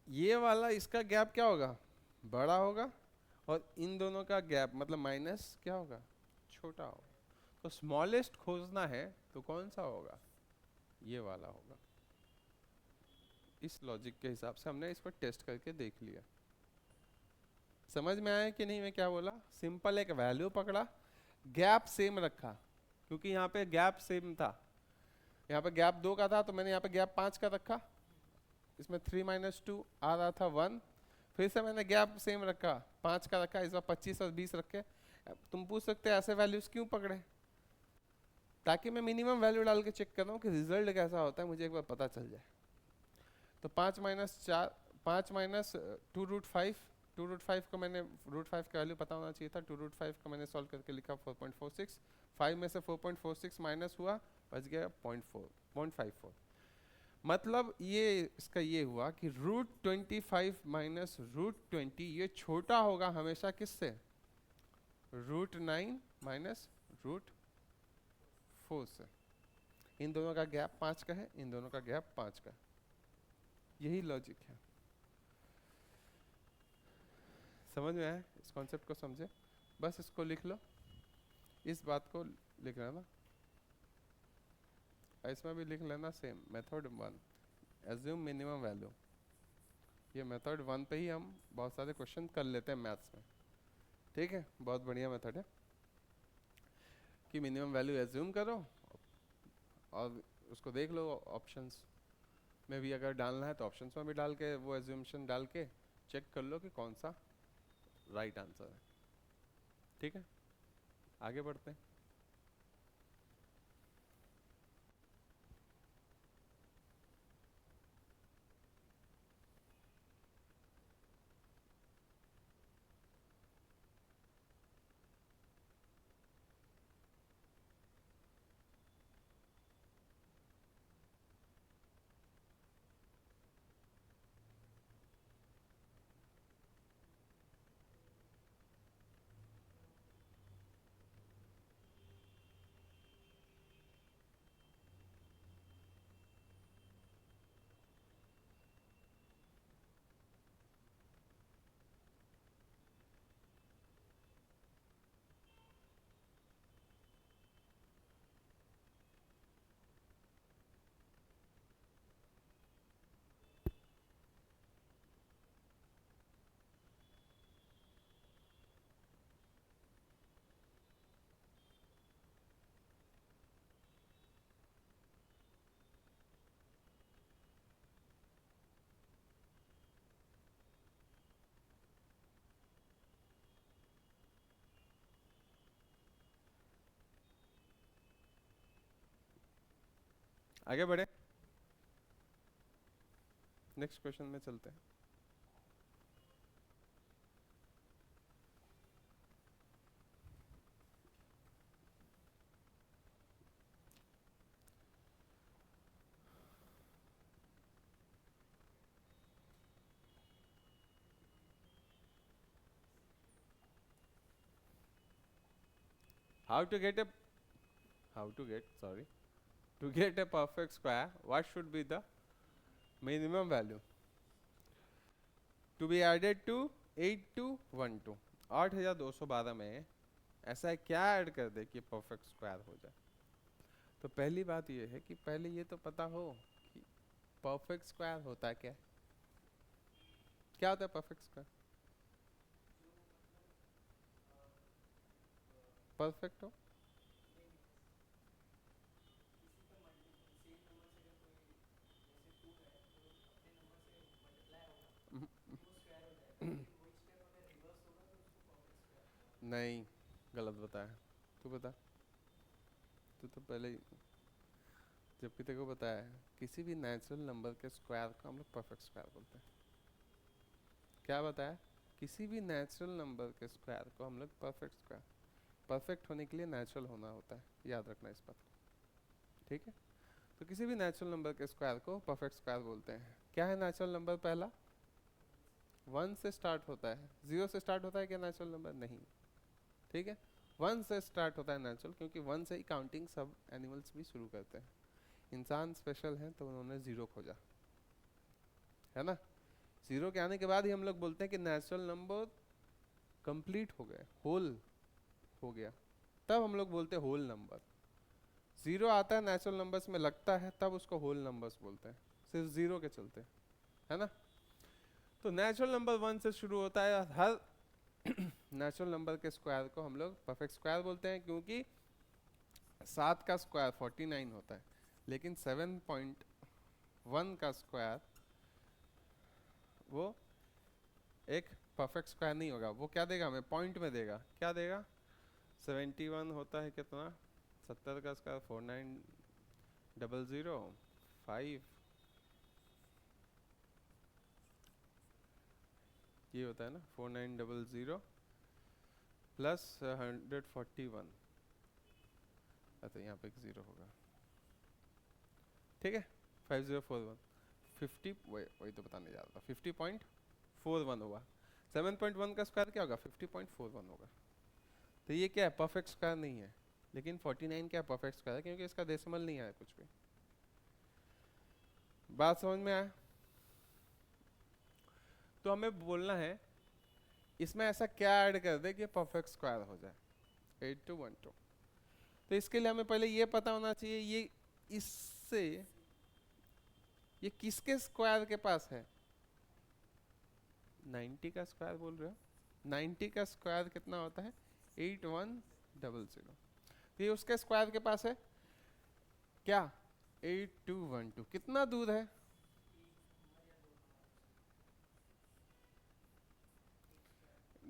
ये वाला इसका गैप क्या होगा, बड़ा होगा, और इन दोनों का गैप मतलब माइनस क्या होगा, छोटा होगा। तो स्मॉलेस्ट खोजना है तो कौन सा होगा, ये वाला होगा। इस लॉजिक के हिसाब से हमने इसको टेस्ट करके देख लिया। समझ में आया कि नहीं, मैं क्या बोला, सिंपल एक वैल्यू पकड़ा, गैप सेम रखा, क्योंकि यहाँ पे गैप सेम था, यहाँ पे गैप 2 का था तो मैंने यहाँ पे गैप 5 का रखा, इसमें 3 माइनस 2 आ रहा था 1, फिर से मैंने गैप सेम रखा, 5 का रखा, इस बार 25 और 20 रखे। तुम पूछ सकते हैं ऐसे वैल्यूज क्यों पकड़े, ताकि मैं मिनिमम वैल्यू डाल के चेक कर रहा हूँ कि रिजल्ट कैसा होता है, मुझे एक बार पता चल जाए। तो 5 माइनस 4, 5 माइनस 2√5, 2√5 को मैंने √5 का वैल्यू पता होना चाहिए था, 2√5 को मैंने सॉल्व करके लिखा 4.46, 5 में से 4.46 माइनस हुआ, बच गया 0.54, मतलब ये इसका ये हुआ कि √25 माइनस √20 ये छोटा होगा हमेशा किससे, √9 माइनस √4 से। इन दोनों का गैप 5 का है, इन दोनों का गैप 5 का, यही लॉजिक है। समझ में आया, इस कॉन्सेप्ट को समझे, बस इसको लिख लो, इस बात को लिख लेना, इसमें भी लिख लेना same, method 1 assume minimum value. ये मेथड 1 पे ही हम बहुत सारे क्वेश्चन कर लेते हैं मैथ्स में, ठीक है। बहुत बढ़िया मेथड है कि मिनिमम वैल्यू एज्यूम करो और उसको देख लो, ऑप्शंस में भी अगर डालना है तो ऑप्शंस में भी डाल के वो एज्यूमशन डाल के चेक कर लो कि कौन सा राइट आंसर है, ठीक है। आगे बढ़ते हैं। आगे बढ़े, नेक्स्ट क्वेश्चन में चलते हैं। how to get a how to get sorry to get a perfect square, what should be the minimum value to be added to 8212? 8212 में ऐसा क्या ऐड कर दे कि परफेक्ट स्क्वायर हो जाए? तो पहली बात ये है कि पहले ये तो पता हो कि परफेक्ट स्क्वायर होता है क्या? क्या होता है परफेक्ट स्क्वायर? परफेक्ट हो, नहीं, गलत बताया। तू बता, तू तो पहले ही, जबकि तेरे को बताया है किसी भी नेचुरल नंबर के स्क्वायर को हम लोग परफेक्ट स्क्वायर बोलते हैं। क्या बताया? किसी भी नेचुरल नंबर के स्क्वायर को हम लोग परफेक्ट स्क्वायर, परफेक्ट होने के लिए नेचुरल होना होता है, याद रखना इस बात को, ठीक है? तो किसी भी नेचुरल नंबर के स्क्वायर को परफेक्ट स्क्वायर बोलते हैं। क्या है नेचुरल नंबर? पहला 1 से स्टार्ट होता है, 0 से स्टार्ट होता है क्या नेचुरल नंबर? नहीं, ठीक है? 1 से स्टार्ट होता है नेचुरल, क्योंकि 1 से ही काउंटिंग सब एनिमल्स भी शुरू करते हैं। इंसान स्पेशल हैं तो उन्होंने 0 खोजा, है ना? 0 के आने के बाद ही हम लोग बोलते हैं कि नेचुरल नंबर कंप्लीट हो गए, होल हो गया, तब हम लोग बोलते हैं होल नंबर। 0 आता है नेचुरल नंबर्स में लगता है, तब उसको होल नंबर्स बोलते हैं, सिर्फ 0 के चलते, है ना? तो नेचुरल नंबर 1 से शुरू होता है, हर नेचुरल नंबर के स्क्वायर को हम लोग परफेक्ट स्क्वायर बोलते हैं, क्योंकि 7 का स्क्वायर 49 होता है, लेकिन 7.1 का स्क्वायर वो एक परफेक्ट स्क्वायर नहीं होगा। वो क्या देगा हमें? पॉइंट में देगा। क्या देगा? 71 होता है कितना? 70 का स्क्वायर 49005, ये होता है ना 4900 प्लस 141, अच्छा यहाँ पे एक 0 होगा, ठीक है? 5041 50, वही तो बताने जा रहा था, 50.41 होगा। 7.1 का स्क्वायर क्या होगा? 50.41 होगा। तो ये क्या है? परफेक्ट स्क्वायर नहीं है, लेकिन 49 क्या परफेक्ट स्क्वायर है, क्योंकि इसका डेसिमल नहीं आया कुछ भी। बात समझ में आया? तो हमें बोलना है इसमें ऐसा क्या ऐड कर दे कि परफेक्ट स्क्वायर हो जाए 8212। तो इसके लिए हमें पहले ये पता होना चाहिए ये इससे ये किसके स्क्वायर के पास है? 90 का स्क्वायर बोल रहे हो? 90 का स्क्वायर कितना होता है? 8100। तो ये उसके स्क्वायर के पास है क्या? 8212। कितना दूर है?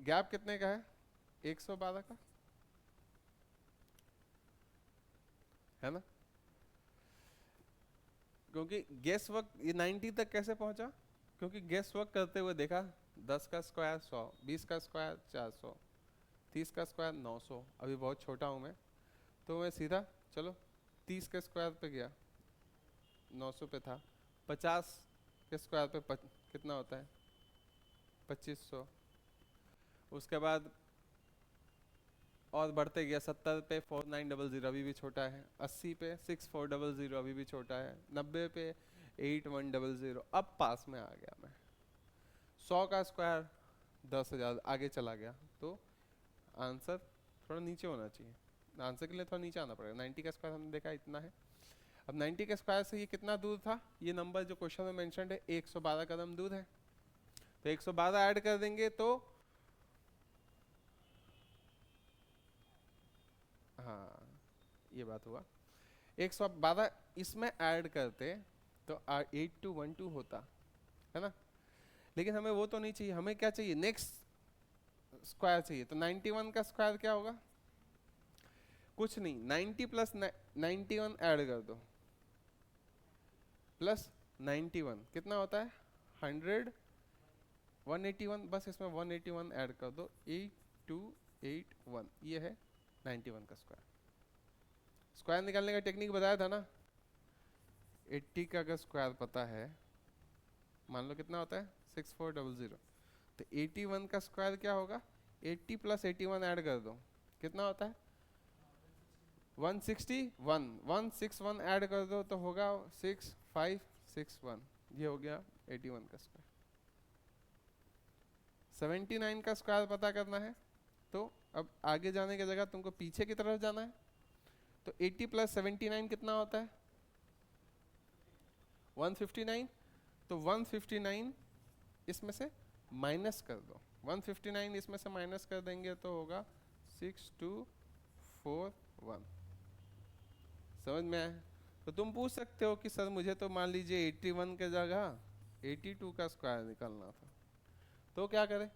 गैप कितने का है? 112 का, है ना? क्योंकि गेस वर्क ये 90 तक कैसे पहुंचा? क्योंकि गेस वर्क करते हुए देखा 10 का स्क्वायर 100, 20 का स्क्वायर 400, 30 का स्क्वायर 900। अभी बहुत छोटा हूँ मैं, तो मैं सीधा चलो 30 के स्क्वायर पे गया, 900 पे था। 50 के स्क्वायर पे कितना होता है? 2500। उसके बाद और बढ़ते गया, 70 पे 4900 अभी भी छोटा है, 80 पे 6400 अभी भी छोटा है, 90 पे 8100, अब पास में आ गया मैं। 100 का स्क्वायर 10,000 आगे चला गया, तो आंसर थोड़ा नीचे होना चाहिए। आंसर के लिए थोड़ा नीचे आना पड़ेगा। 90 का स्क्वायर हमने देखा इतना है। अब 90 के स्क्वायर से ये कितना दूर था? ये नंबर जो क्वेश्चन में मेंशन्ड है 112 कदम दूर है, तो 112 ऐड कर देंगे तो हाँ ये बात हुआ। 112 इसमें ऐड करते तो 8212 होता, है ना? लेकिन हमें वो तो नहीं चाहिए, हमें क्या चाहिए? नेक्स्ट स्क्वायर चाहिए। तो 91 का स्क्वायर क्या होगा? कुछ नहीं, 90 प्लस 91 ऐड कर दो, प्लस 91 कितना होता है 100 181, बस इसमें 181 ऐड कर दो, 8281, ये है 91 का स्क्वायर। स्क्वायर निकालने का टेक्निक बताया था ना, 80 का अगर स्क्वायर पता है, मान लो कितना होता है 6400, तो 81 का स्क्वायर क्या होगा, 80 प्लस 81 ऐड कर दो, कितना होता है 161, 161 ऐड कर दो तो होगा 6561, ये हो गया 81 का स्क्वायर। 79 का स्क्वायर पता करना है, तो अब आगे जाने की जगह तुमको पीछे की तरफ जाना है, तो 80 प्लस 79 कितना होता है 159, तो 159 इसमें से माइनस कर दो, 159 इसमें से माइनस कर देंगे तो होगा 6241। समझ में आया? तो तुम पूछ सकते हो कि सर मुझे तो मान लीजिए 81 के जगह 82 का स्क्वायर निकालना था, तो क्या करें,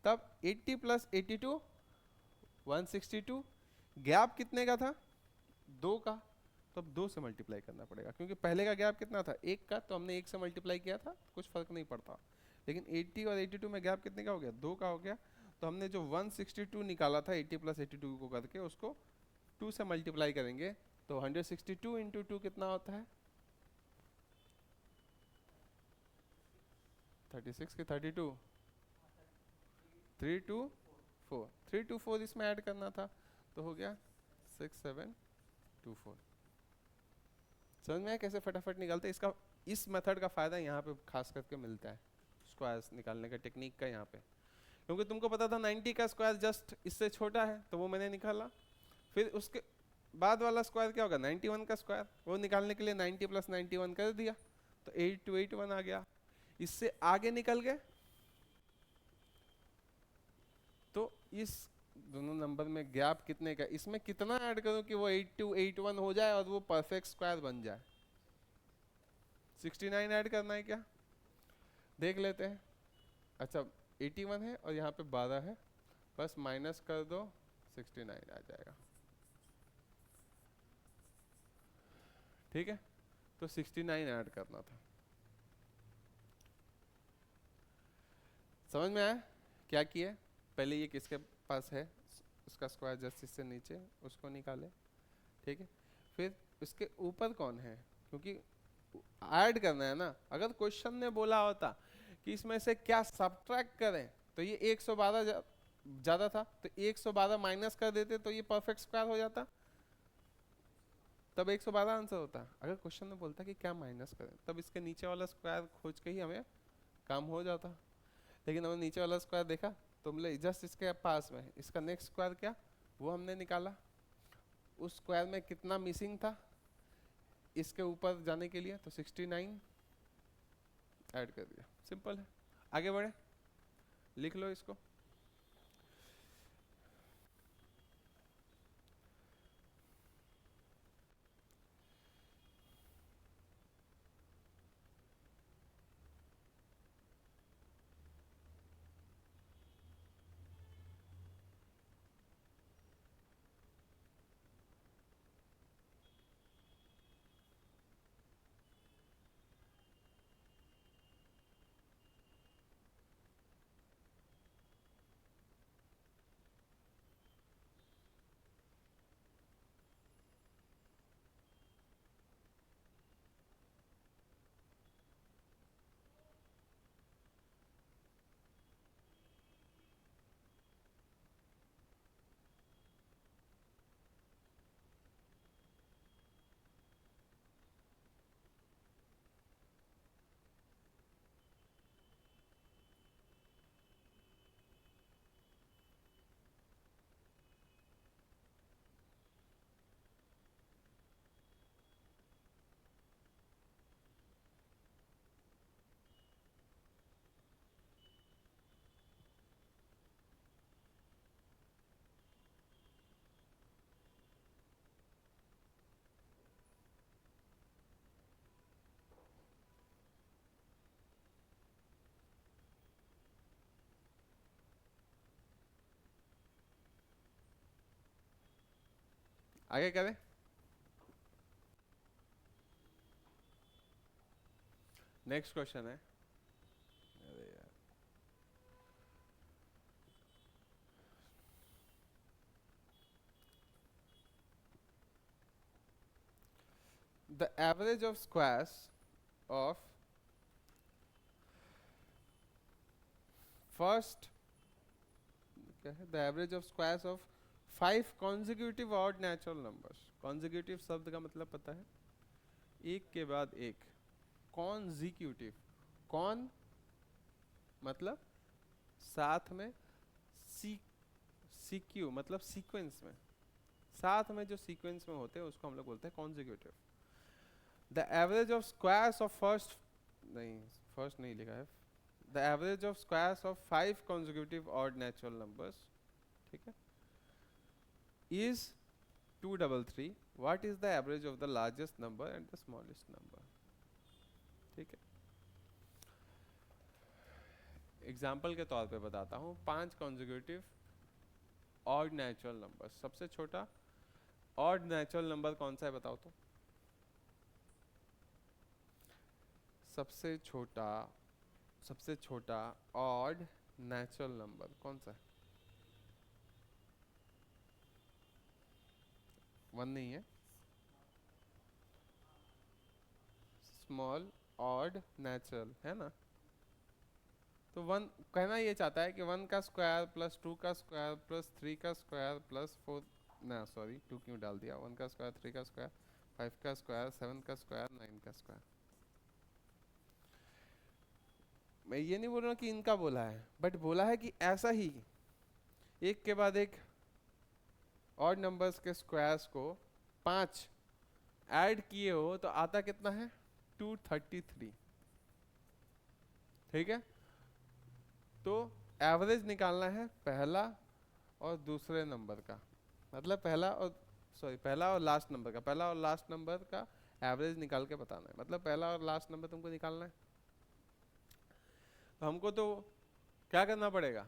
तब 80 प्लस 82 162, गैप कितने का था 2 का, तो अब 2 से मल्टीप्लाई करना पड़ेगा, क्योंकि पहले का गैप कितना था 1 का, तो हमने 1 से मल्टीप्लाई किया था, कुछ फर्क नहीं पड़ता। लेकिन 80 और 82 में गैप कितने का हो गया 2 का हो गया, तो हमने जो 162 निकाला था 80 प्लस 82 को करके उसको 2 से मल्टीप्लाई करेंगे, तो 162 इंटू 2 कितना होता है 36 के 32, 324, 324 इसमें ऐड करना था, तो हो गया 6724। समझ में आया कैसे फटाफट निकालते हैं? इसका इस मेथड का फायदा यहाँ पे खास करके मिलता है, स्क्वायर्स निकालने का टेक्निक का यहाँ पे, क्योंकि तुमको पता था 90 का स्क्वायर जस्ट इससे छोटा है, तो वो मैंने निकाला। फिर उसके बाद वाला स्क्वायर क्या होगा 91 का स्क्वायर, वो निकालने के लिए 90 प्लस 91 कर दिया, तो 8281 आ गया। इससे आगे निकल गए तो इस दोनों नंबर में गैप कितने का, इसमें कितना ऐड करूं कि वो 8281 हो जाए और वो परफेक्ट स्क्वायर बन जाए, 69 ऐड करना है क्या, देख लेते हैं। अच्छा 81 है और यहाँ पे 12 है, बस माइनस कर दो 69 आ जाएगा, ठीक है। तो 69 ऐड करना था। समझ में आया क्या किए, पहले ये किसके पास है उसका स्क्वायर जस्ट इससे नीचे उसको निकाले, ठीक है। फिर उसके ऊपर कौन है, क्योंकि ऐड करना है ना, अगर क्वेश्चन ने बोला होता कि इसमें से क्या सब्ट्रैक्ट करें, तो ये 112 ज्यादा था, तो 112 माइनस कर देते तो ये परफेक्ट स्क्वायर हो जाता, तब 112 आंसर होता। अगर क्वेश्चन में बोलता कि क्या माइनस करें, तब इसके नीचे वाला स्क्वायर खोज के ही हमें काम हो जाता। लेकिन हमने नीचे वाला स्क्वायर देखा तो बोले जस्ट इसके पास में इसका नेक्स्ट स्क्वायर क्या, वो हमने निकाला, उस स्क्वायर में कितना मिसिंग था इसके ऊपर जाने के लिए, तो 69 ऐड कर दिया, सिंपल है। आगे बढ़े, लिख लो इसको। आगे करें, नेक्स्ट क्वेश्चन है, अरे यार, the average of squares of first, क्या है, the average of squares of 5 consecutive odd natural numbers. Consecutive शब्द का मतलब पता है, एक के बाद एक। कॉन्जिक्यूटिव, कॉन मतलब साथ में, सी सीक्यू मतलब सीक्वेंस में, साथ में जो सीक्वेंस में होते हैं उसको हम लोग बोलते हैं consecutive. The average of squares of first, नहीं फर्स्ट नहीं लिखा है, the average of squares of 5 consecutive odd natural numbers, ठीक है, is 233. What is the average of the largest number and the smallest number? ठीक है, एग्जाम्पल के तौर पे बताता हूँ। 5 कॉन्जिक्यूटिव ऑड नेचुरल नंबर, सबसे छोटा ऑड नेचुरल नंबर कौन सा है बताओ तो? सबसे छोटा ऑड नेचुरल नंबर कौन सा है? 1 नहीं है, स्मॉल ऑड नेचुरल है ना। तो 1 कहना ये चाहता है कि 1 का स्क्वायर प्लस 2 का स्क्वायर प्लस 3 का स्क्वायर प्लस 4, ना सॉरी 2 क्यों डाल दिया, 1 का स्क्वायर, 3 का स्क्वायर, 5 का स्क्वायर, 7 का स्क्वायर, 9 का स्क्वायर। मैं ये नहीं बोल रहा हूँ कि इनका बोला है, बट बोला है कि ऐसा ही एक के बाद एक ऑड नंबर्स के स्क्वायर्स को 5 ऐड किए हो तो आता कितना है? 233। ठीक है, तो एवरेज निकालना है पहला और दूसरे नंबर का, मतलब पहला और लास्ट नंबर का, पहला और लास्ट नंबर का एवरेज निकाल के बताना है, मतलब पहला और लास्ट नंबर तुमको निकालना है। तो हमको तो क्या करना पड़ेगा,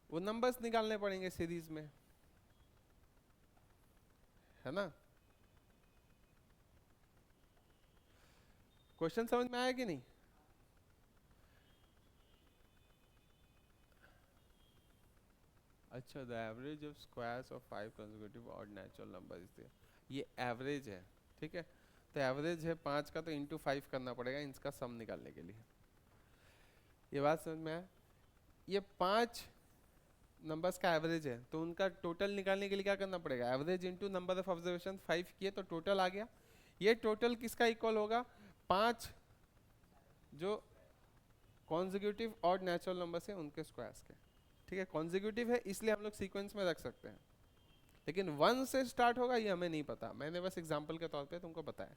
वो नंबर्स निकालने पड़ेंगे सीरीज में, है ना। क्वेश्चन समझ में आया कि नहीं? अच्छा, the average of squares of 5 consecutive odd natural number is there, ये एवरेज है, ठीक है। तो एवरेज है 5 का, तो इंटू 5 करना पड़ेगा इसका सम निकालने के लिए। ये बात समझ में आया? ये 5 नंबर्स का एवरेज है, तो उनका टोटल निकालने के लिए क्या करना पड़ेगा, average into number of observation 5 किए तो टोटल आ गया। ये टोटल किसका इक्वल होगा? 5 जो कॉन्जिक्यूटिव ऑड नेचुरल नंबर्स है उनके स्क्वायर्स के, ठीक है। कॉन्जिक्यूटिव है इसलिए हम लोग सीक्वेंस में रख सकते हैं, लेकिन 1 से स्टार्ट होगा ये हमें नहीं पता, मैंने बस एग्जांपल के तौर पे तुमको बताया,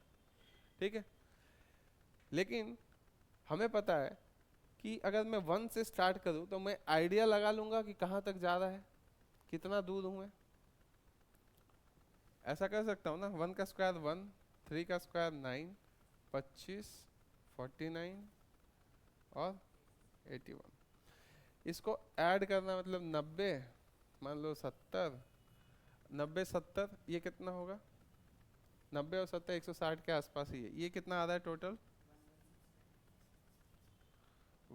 ठीक है। लेकिन हमें पता है कि अगर मैं 1 से स्टार्ट करूं तो मैं आइडिया लगा लूंगा कि कहाँ तक जा रहा है, कितना दूर हूँ मैं, ऐसा कर सकता हूँ ना। 1 का स्क्वायर 1, 3 का स्क्वायर 9, 25, 49 और 81। इसको ऐड करना मतलब 90, मान लो 70, 90 70, ये कितना होगा? 90 और 70 160 के आसपास ही है। ये कितना आ रहा है टोटल?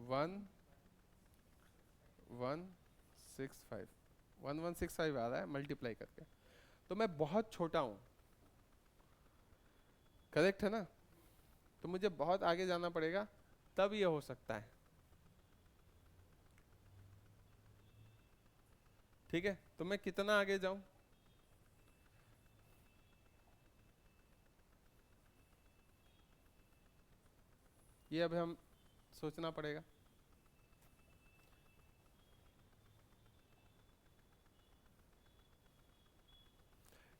1165, 1165 आ रहा है मल्टीप्लाई करके। तो मैं बहुत छोटा हूँ, करेक्ट है ना। तो मुझे बहुत आगे जाना पड़ेगा तब ये हो सकता है, ठीक है। तो मैं कितना आगे जाऊं, ये अब हम सोचना पड़ेगा।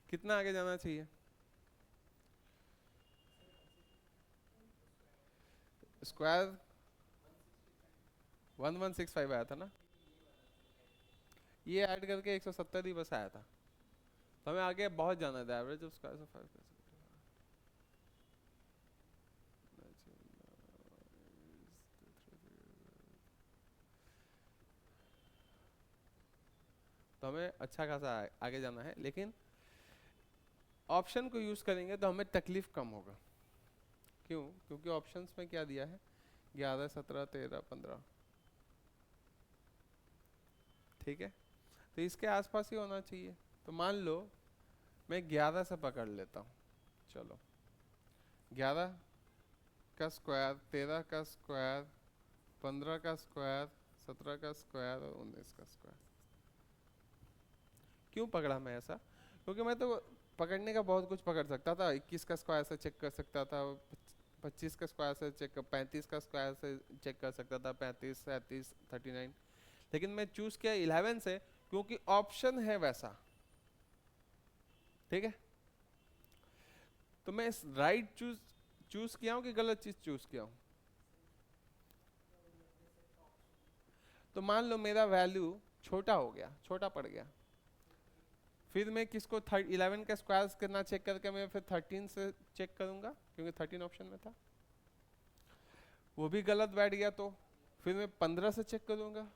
कितना आगे जाना चाहिए? स्क्वायर 1165 आया था ना, ये ऐड करके 170 ही बस आया था। तो हमें आगे बहुत जाना था। एवरेज ऑफ स्क्वायर्स ऑफ 5, तो हमें अच्छा खासा आगे जाना है, लेकिन ऑप्शन को यूज करेंगे तो हमें तकलीफ कम होगा, क्यों? क्योंकि ऑप्शंस में क्या दिया है, 11, 17, 13, 15, ठीक है, तो इसके आसपास ही होना चाहिए। तो मान लो मैं 11 से पकड़ लेता हूँ, चलो 11 का स्क्वायर, 13 का स्क्वायर, 15 का स्क्वायर, 17 का स्क्वायर और 19 का स्क्वायर। क्यों पकड़ा मैं ऐसा? क्योंकि मैं तो पकड़ने का बहुत कुछ पकड़ सकता था, 21 का स्क्वायर से चेक कर सकता था, 25 का स्क्वायर से चेक कर, 35 का स्क्वायर से चेक कर सकता था, 35, 37, 39, लेकिन मैं चूज किया 11 से क्योंकि ऑप्शन है वैसा, ठीक है। तो मैं राइट चूज किया हूं कि गलत चीज चूज किया हूं? तो मान लो मेरा वैल्यू छोटा हो गया, छोटा पड़ गया, फिर मैं किसको 11 का स्क्वायर करना चेक करके मैं फिर 13 से चेक करूंगा क्योंकि 13 ऑप्शन में था, वो भी गलत बैठ गया, तो फिर मैं 15 से चेक करूंगा,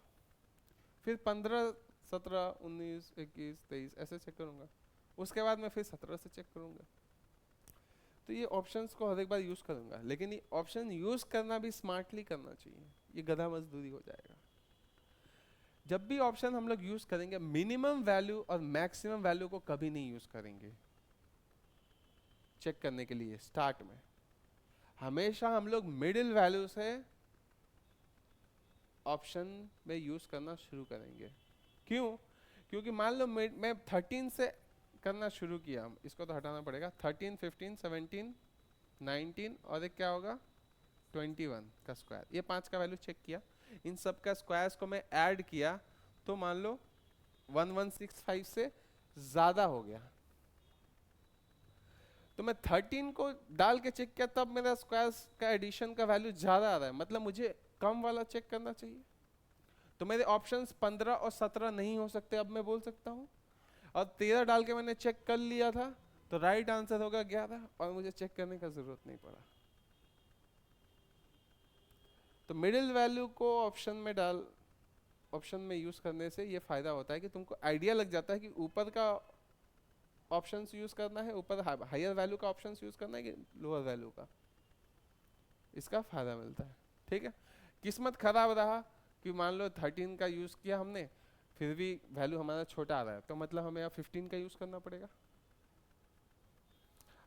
फिर 15, 17, 19, 21, 23 ऐसे चेक करूंगा, उसके बाद मैं फिर 17 से चेक करूंगा। तो ये ऑप्शंस को हर एक बार यूज करूंगा, लेकिन ये ऑप्शन यूज करना भी स्मार्टली करना चाहिए, ये गधा मजदूरी हो जाएगा। जब भी ऑप्शन हम लोग यूज करेंगे, मिनिमम वैल्यू और मैक्सिमम वैल्यू को कभी नहीं यूज करेंगे चेक करने के लिए। स्टार्ट में हमेशा हम लोग मिडिल वैल्यू से ऑप्शन में यूज करना शुरू करेंगे। क्यों? क्योंकि मान लो मैं 13 से करना शुरू किया, इसको तो हटाना पड़ेगा, 13, 15, 17, 19 और एक क्या होगा 21 का स्क्वायर, ये 5 का वैल्यू चेक किया, इन सब का स्क्वायर्स को मैं ऐड किया तो मान लो 1165 से ज्यादा हो गया, तो मैं 13 को डाल के चेक किया, तब मेरा स्क्वायर्स का एडिशन का वैल्यू ज्यादा आ रहा है, मतलब मुझे कम वाला चेक करना चाहिए। तो मेरे ऑप्शंस 15 और 17 नहीं हो सकते, अब मैं बोल सकता हूँ, और 13 डाल के मैंने चेक कर लिया था, तो राइट आंसर होगा 11 और मुझे चेक करने का जरूरत नहीं पड़ा। तो मिडिल वैल्यू को ऑप्शन में यूज करने से ये फायदा होता है कि तुमको आइडिया लग जाता है कि ऊपर का ऑप्शंस यूज करना है, ऊपर हायर वैल्यू का ऑप्शंस यूज करना है कि लोअर वैल्यू का, इसका फायदा मिलता है, ठीक है। किस्मत खराब रहा कि मान लो 13 का यूज किया हमने, फिर भी वैल्यू हमारा छोटा आ रहा है, तो मतलब हमें अब 15 का यूज करना पड़ेगा।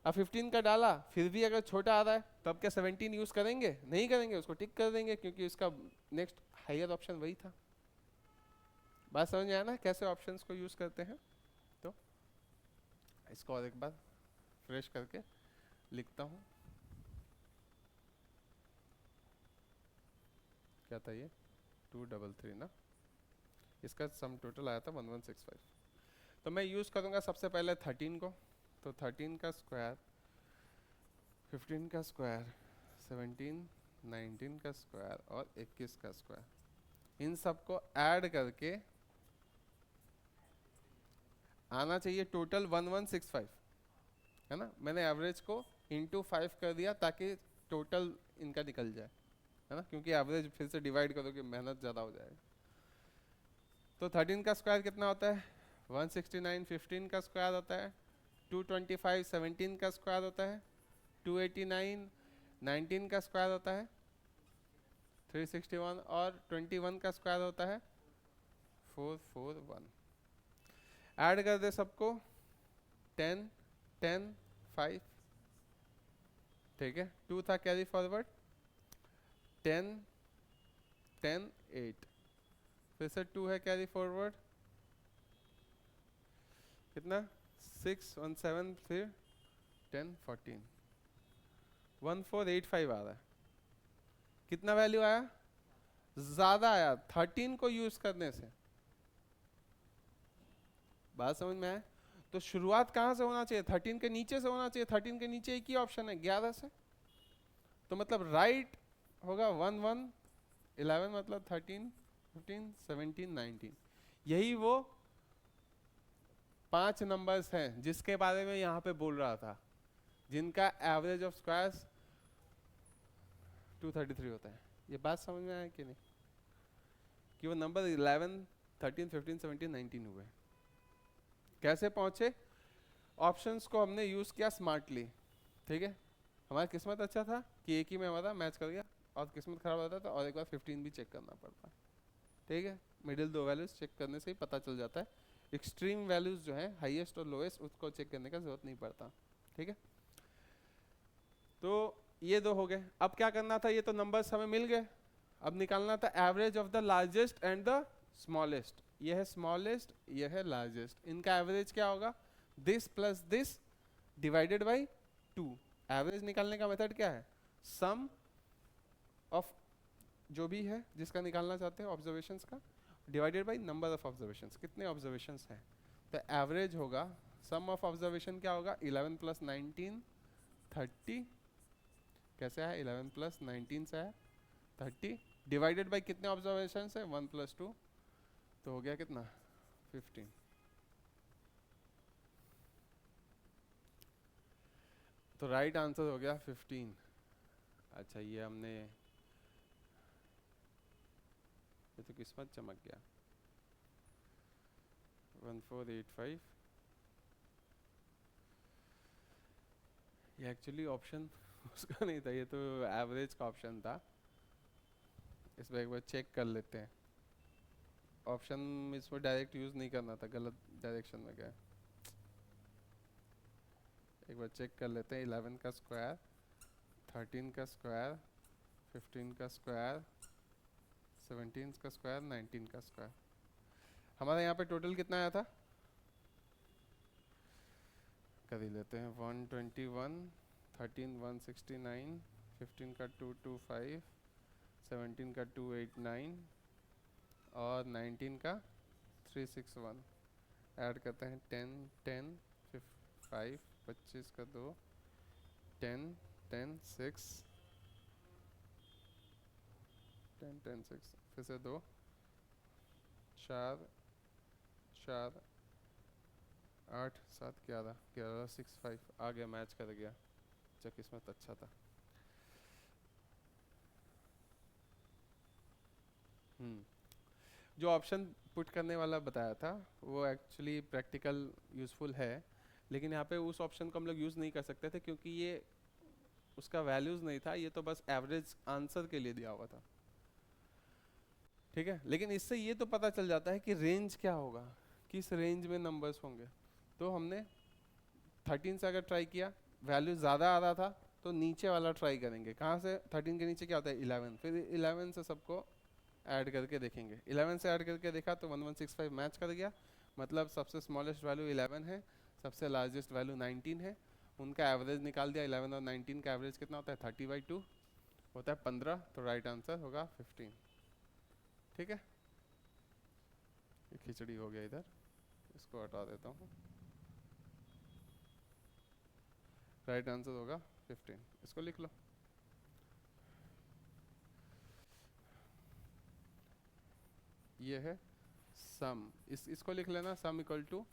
अब 15 का डाला, फिर भी अगर छोटा आ रहा है तो अब क्या 17 यूज करेंगे? नहीं करेंगे, उसको टिक कर देंगे क्योंकि उसका नेक्स्ट हायर ऑप्शन वही था। बात समझ में आया ना कैसे ऑप्शंस को यूज करते हैं? तो इसको और एक बार फ्रेश करके लिखता हूँ, क्या था ये 233 ना, इसका सम टोटल आया था 1165। तो मैं यूज करूंगा सबसे पहले 13 को, तो 13 का स्क्वायर, 15 का स्क्वायर, 17, 19 का स्क्वायर और 21 का स्क्वायर, इन सबको ऐड करके आना चाहिए टोटल 1165, है ना। मैंने एवरेज को इंटू 5 कर दिया ताकि टोटल इनका निकल जाए, है ना, क्योंकि एवरेज फिर से डिवाइड करोगे मेहनत ज़्यादा हो जाएगा। तो 13 का स्क्वायर कितना होता है 169, 15 का स्क्वायर होता है 225, 17 का स्क्वायर होता है 289, 19 का स्क्वायर होता है 361 और 21 का स्क्वायर होता है 441। ऐड कर दे सबको 10, 10, 5, ठीक है, 2 था कैरी फॉरवर्ड, 10, 10, 8, फिर से 2 है कैरी फॉरवर्ड, कितना 6, 1, 7, फिर 10, 14, 1485 आ रहा है। कितना वैल्यू आया? ज्यादा आया 13 को यूज करने से। बात समझ में आया? तो शुरुआत कहां से होना चाहिए? 13 के नीचे से होना चाहिए। 13 के नीचे एक ही ऑप्शन है 11 से, तो मतलब राइट होगा 1, 1, 11, मतलब 13, 15, 17, 19। यही वो 5 नंबर्स हैं जिसके बारे में यहाँ पे बोल रहा था, जिनका एवरेज ऑफ स्क्वायर्स 233 होता है। ये बात समझ में आया कि नहीं, कि वो नंबर 11, 13, 15, 17, 19 हुए। कैसे पहुंचे? ऑप्शंस को हमने यूज किया स्मार्टली, ठीक है। हमारा किस्मत अच्छा था कि एक ही में हमारा मैच कर गया, और किस्मत खराब होता था और एक बार 15 भी चेक करना पड़ता। ठीक है, मिडिल दो वैल्यूज चेक करने से ही पता चल जाता है। एक्सट्रीम वैल्यूज जो है हाईएस्ट और लोएस्ट, उसको चेक करने का जरूरत नहीं पड़ता। ठीक है, तो ये दो हो गए। अब क्या करना था, ये तो नंबर्स हमें मिल गए, अब निकालना था average of the largest and the smallest. ये है स्मॉलेस्ट, ये है लार्जेस्ट, इनका एवरेज क्या होगा, this plus this divided by 2। Average निकालने का मेथड क्या है, सम ऑफ जो भी है जिसका निकालना चाहते हैं ऑब्जर्वेशंस का, divided by number of observations, कितने ऑब्जर्वेशंस हैं। तो एवरेज होगा, सम ऑफ ऑब्जर्वेशन क्या होगा, 11 प्लस 19 30, कैसे है 11 प्लस 19 से है 30, डिवाइडेड बाई कितने ऑब्जर्वेशन है 1 प्लस 2, तो हो गया कितना 15। तो राइट आंसर हो गया 15। अच्छा ये हमने, ये तो किस्मत चमक गया, 1485। ये एक्चुअली ऑप्शन उसका नहीं था, ये तो एवरेज का ऑप्शन था। इसमें एक बार चेक कर लेते हैं, ऑप्शन इसमें डायरेक्ट यूज नहीं करना था, गलत डायरेक्शन में गया। एक बार चेक कर लेते हैं, 11 का स्क्वायर, 13 का स्क्वायर, 15 का स्क्वायर, 17 का स्क्वायर, 19 का स्क्वायर। हमारे यहाँ पे टोटल कितना आया था, कर ही लेते हैं, 121, 13 169, 15 का 225, 17 का 289 और 19 का 361। ऐड करते हैं 10 10 5, 25 का 2, 10 10 6, 10 10 6, फिर से 2 4 4 8 7 11 11 6 5 आ गया, मैच कर गया। अच्छा किस्मत अच्छा था। जो ऑप्शन पुट करने वाला बताया था वो एक्चुअली प्रैक्टिकल यूज़फुल है, लेकिन यहाँ पे उस ऑप्शन को हम लोग यूज़ नहीं कर सकते थे क्योंकि ये उसका वैल्यूज़ नहीं था, ये तो बस एवरेज आंसर के लिए दिया हुआ था। ठीक है, लेकिन इससे ये तो पता चल जाता है कि रेंज क्या होगा, किस रेंज में नंबर्स होंगे। तो हमने 13 से अगर ट्राई किया, वैल्यू ज़्यादा आ रहा था तो नीचे वाला ट्राई करेंगे। कहाँ से, 13 के नीचे क्या होता है 11, फिर 11 से सबको ऐड करके देखेंगे। 11 से ऐड करके देखा तो 1165 मैच कर गया, मतलब सबसे स्मॉलेस्ट वैल्यू 11 है, सबसे लार्जेस्ट वैल्यू 19 है। उनका एवरेज निकाल दिया, 11 और 19 का एवरेज कितना होता है 30/2 होता है 15, तो राइट आंसर होगा 15। ठीक है, ये खिचड़ी हो गया इधर, इसको हटा देता हूँ। राइट आंसर होगा 15, इसको लिख लो। ये है सम, इसको लिख लेना, sum equal to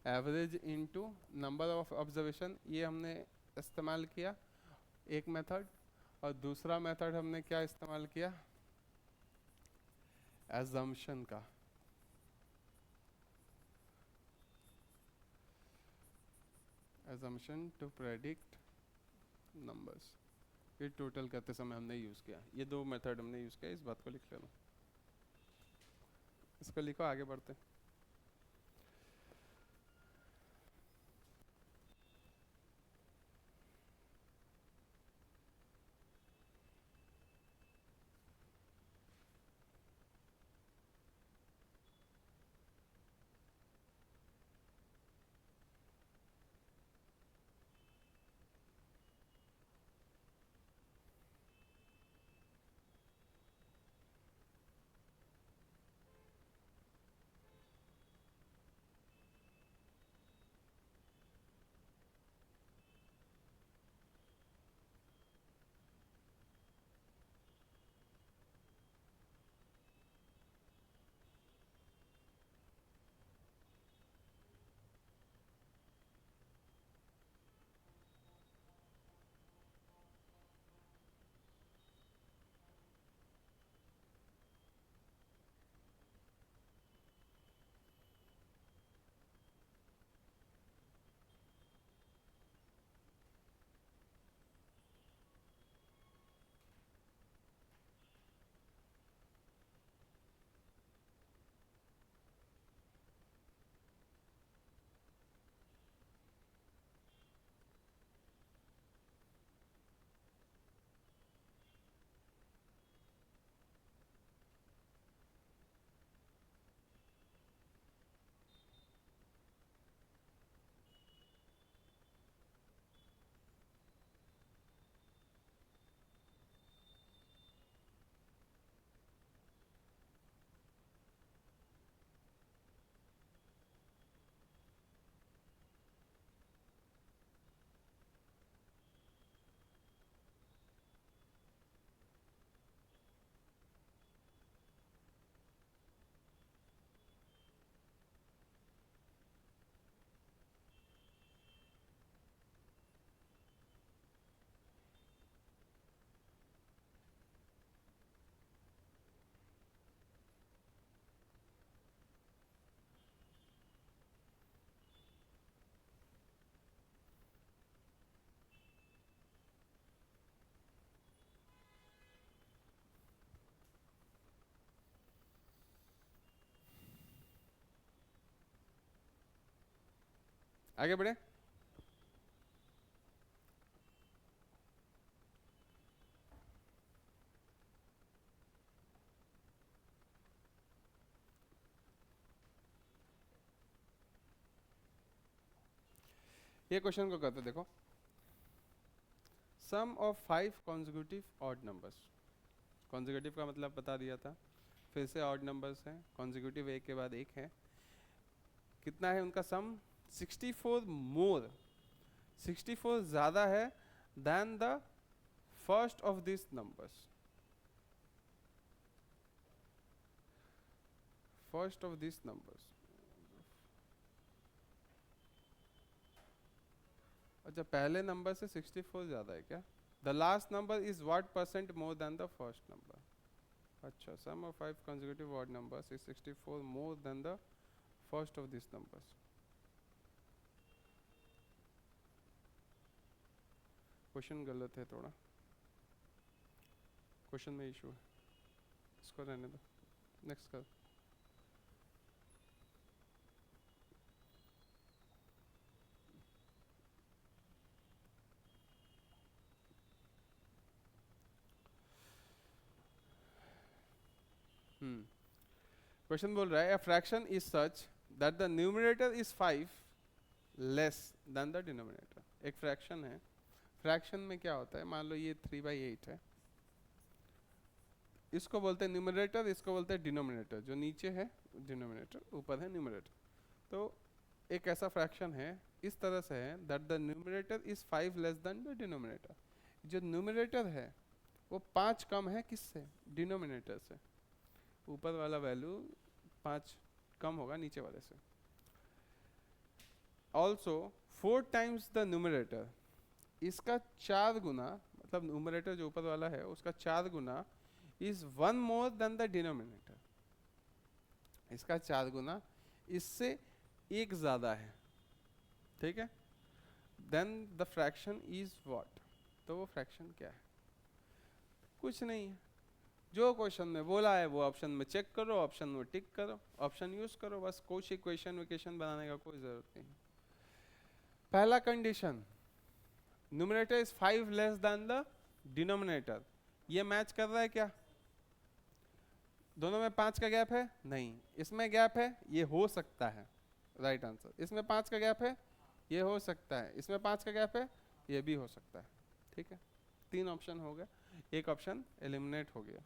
average into number of observation. ये हमने इस्तेमाल किया एक मेथड, और दूसरा मेथड हमने क्या इस्तेमाल किया, एजम्पशन का। एजम्पशन टू प्रेडिक्ट नंबर्स, ये टोटल करते समय हमने यूज़ किया, ये दो मेथड हमने यूज़ किया, इस बात को लिख लेना। इसको लिखो, आगे बढ़ते हैं। आगे बढ़े। ये क्वेश्चन को करते देखो, sum of 5 consecutive odd numbers. Consecutive का मतलब बता दिया था, फिर से ऑड नंबर्स हैं, कॉन्जिक्यूटिव एक के बाद एक है। कितना है उनका सम? 64 मोर, 64 ज़्यादा है then the first of this numbers. First of this numbers, अच्छा पहले नंबर से 64 ज़्यादा है क्या? The last number is what percent more than the first number. अच्छा, sum of 5 consecutive odd numbers is 64 more than the first of these numbers। Question गलत है थोड़ा, क्वेश्चन में इशू है, इसको रहने दो, नेक्स्ट कर। क्वेश्चन बोल रहा है a fraction is such that the numerator is 5 less than the denominator। एक फ्रैक्शन है, फ्रैक्शन में क्या होता है, मान लो ये 3/8 है, इसको बोलते हैं न्यूमरेटर, इसको बोलते हैं डिनोमिनेटर। जो नीचे है डिनोमिनेटर, ऊपर है न्यूमरेटर। तो एक ऐसा फ्रैक्शन है, इस तरह से है that the numerator is 5 less than the denominator. जो न्यूमरेटर है वो 5 कम है किससे? डिनोमिनेटर से। ऊपर वाला वैल्यू 5 कम होगा नीचे वाले से। ऑल्सो 4 टाइम्स द न्यूमरेटर, इसका 4 गुना, मतलब न्यूमरेटर जो ऊपर वाला है उसका 4 गुना is 1 more than the denominator. इसका 4 गुना इससे एक ज़्यादा है, ठीक है। Then the fraction is what? तो वो फ्रैक्शन क्या है? कुछ नहीं है, जो क्वेश्चन में बोला है वो ऑप्शन में चेक करो, ऑप्शन में टिक करो, ऑप्शन यूज करो, बस कुछ इक्वेशन विक्वेशन बनाने का कोई ज़रूरत नहीं। पहला condition, numerator is 5 less than the denominator, ये मैच कर रहा है क्या? दोनों में 5 का गैप है? नहीं। इसमें गैप है, ये हो सकता है, राइट आंसर। इसमें 5 का गैप है, ये हो सकता है। इसमें 5 का गैप है, ये भी हो सकता है, ठीक है। 3 ऑप्शन हो गया, एक ऑप्शन एलिमिनेट हो गया।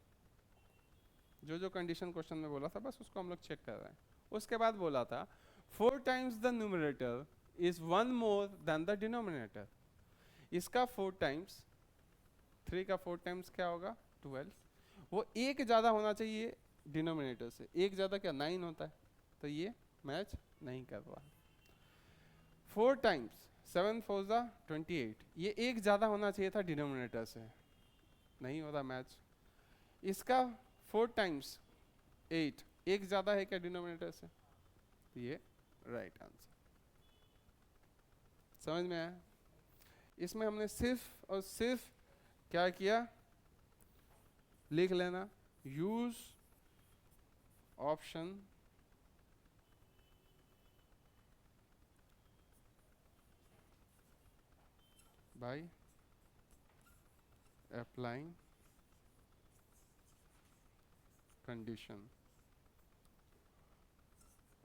जो जो कंडीशन क्वेश्चन में बोला था बस उसको हम लोग चेक कर रहे हैं। उसके बाद बोला था 4 times the numerator is 1 more than the denominator. इसका 4 टाइम्स, 3 का 4 टाइम्स क्या होगा? 12। वो एक ज़्यादा होना चाहिए डिनोमिनेटर से, एक ज़्यादा क्या? 9 होता है, तो ये मैच नहीं कर रहा। 4 टाइम्स 7 4 ज़ा 28, ये एक ज़्यादा होना चाहिए था डिनोमिनेटर से, नहीं हो रहा मैच। इसका 4 टाइम्स 8, एक ज़्यादा है क्या डिनोमिनेटर से? ये राइट आंसर। समझ में आया? इसमें हमने सिर्फ और सिर्फ क्या किया, लिख लेना, use option by applying condition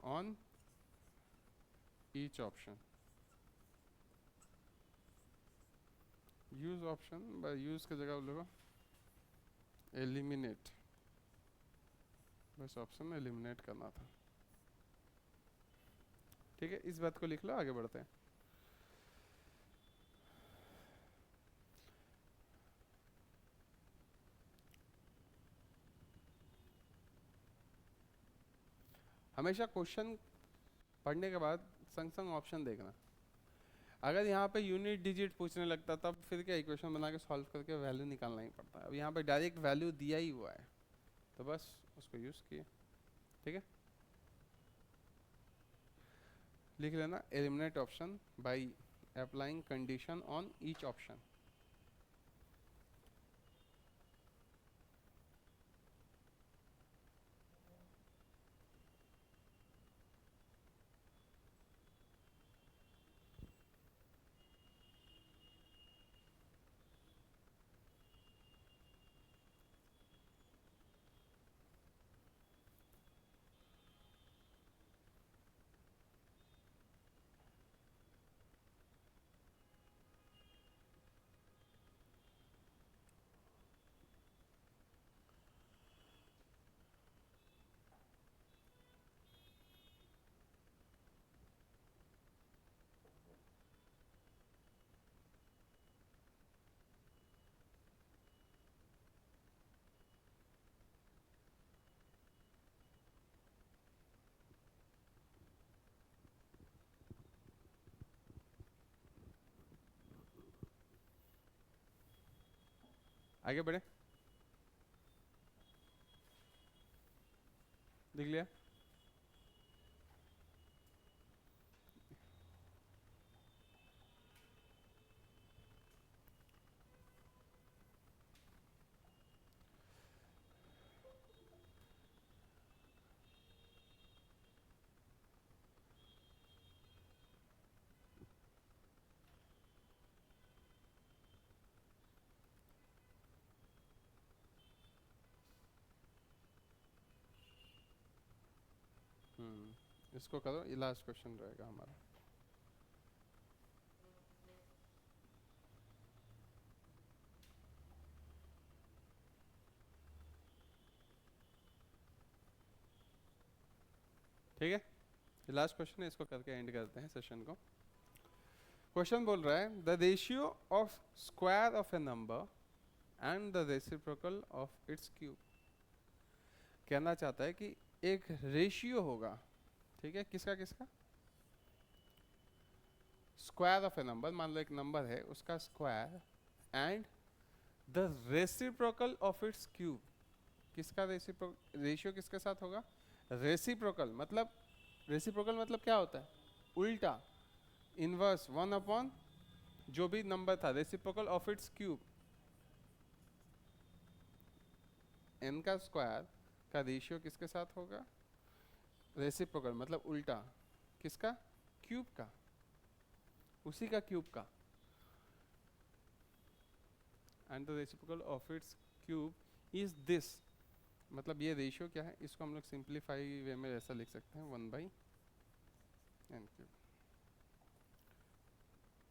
on each option. Use option by use की जगह बोलो एलिमिनेट, बस ऑप्शन में एलिमिनेट करना था, ठीक है। इस बात को लिख लो, आगे बढ़ते हैं। हमेशा क्वेश्चन पढ़ने के बाद संग संग ऑप्शन देखना। अगर यहाँ पे यूनिट डिजिट पूछने लगता तब फिर क्या इक्वेशन बना के सॉल्व करके वैल्यू निकालना ही पड़ता है। अब यहाँ पे डायरेक्ट वैल्यू दिया ही हुआ है, तो बस उसको यूज़ किए, ठीक है। लिख लेना eliminate option by applying condition on each option. आगे बढ़े, देख लिया। इसको करो, ये लास्ट क्वेश्चन रहेगा हमारा। ठीक है, ये लास्ट क्वेश्चन है, इसको करके एंड करते हैं सेशन को। क्वेश्चन बोल रहा है the ratio of square of A number and the reciprocal of its cube. कहना चाहता है कि एक रेशियो होगा, ठीक है, किसका किसका, स्क्वायर ऑफ ए नंबर, मान लो एक नंबर है उसका square, and the reciprocal of its cube. किसका रेशियो किसके साथ होगा, रेसिप्रोकल मतलब क्या होता है, उल्टा, इनवर्स, 1/, जो भी नंबर था, reciprocal of its cube. n का स्क्वायर का रेशियो किसके साथ होगा, रेसिप्रोकल मतलब उल्टा, किसका, क्यूब का, उसी का क्यूब का। And the reciprocal of its cube is this, मतलब ये रेशियो क्या है, इसको हम लोग सिंप्लीफाई वे में ऐसा लिख सकते हैं 1/n³।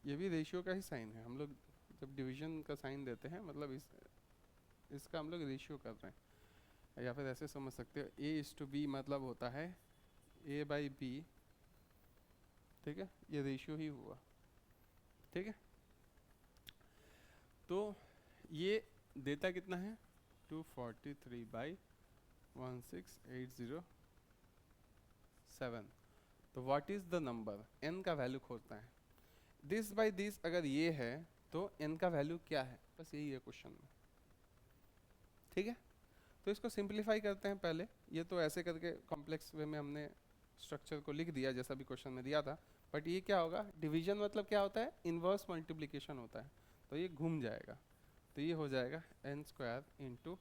ये भी रेशियो का ही साइन है, हम लोग जब डिवीजन का साइन देते हैं मतलब इसका हम लोग रेशियो कर रहे हैं, या फिर ऐसे समझ सकते हो A/B मतलब होता है A/B, ठीक है, ये रेशियो ही हुआ, ठीक है। तो ये देता कितना है, 243/16807। तो what is the number, n का वैल्यू खोजना है। दिस बाय दिस अगर ये है तो n का वैल्यू क्या है, बस यही है क्वेश्चन में, ठीक है। तो इसको सिंप्लीफाई करते हैं पहले, ये तो ऐसे करके कॉम्प्लेक्स वे में हमने स्ट्रक्चर को लिख दिया जैसा भी क्वेश्चन में दिया था, बट ये क्या होगा, डिवीजन मतलब क्या होता है, इनवर्स मल्टीप्लिकेशन होता है, तो ये घूम जाएगा, तो ये हो जाएगा n² इंटू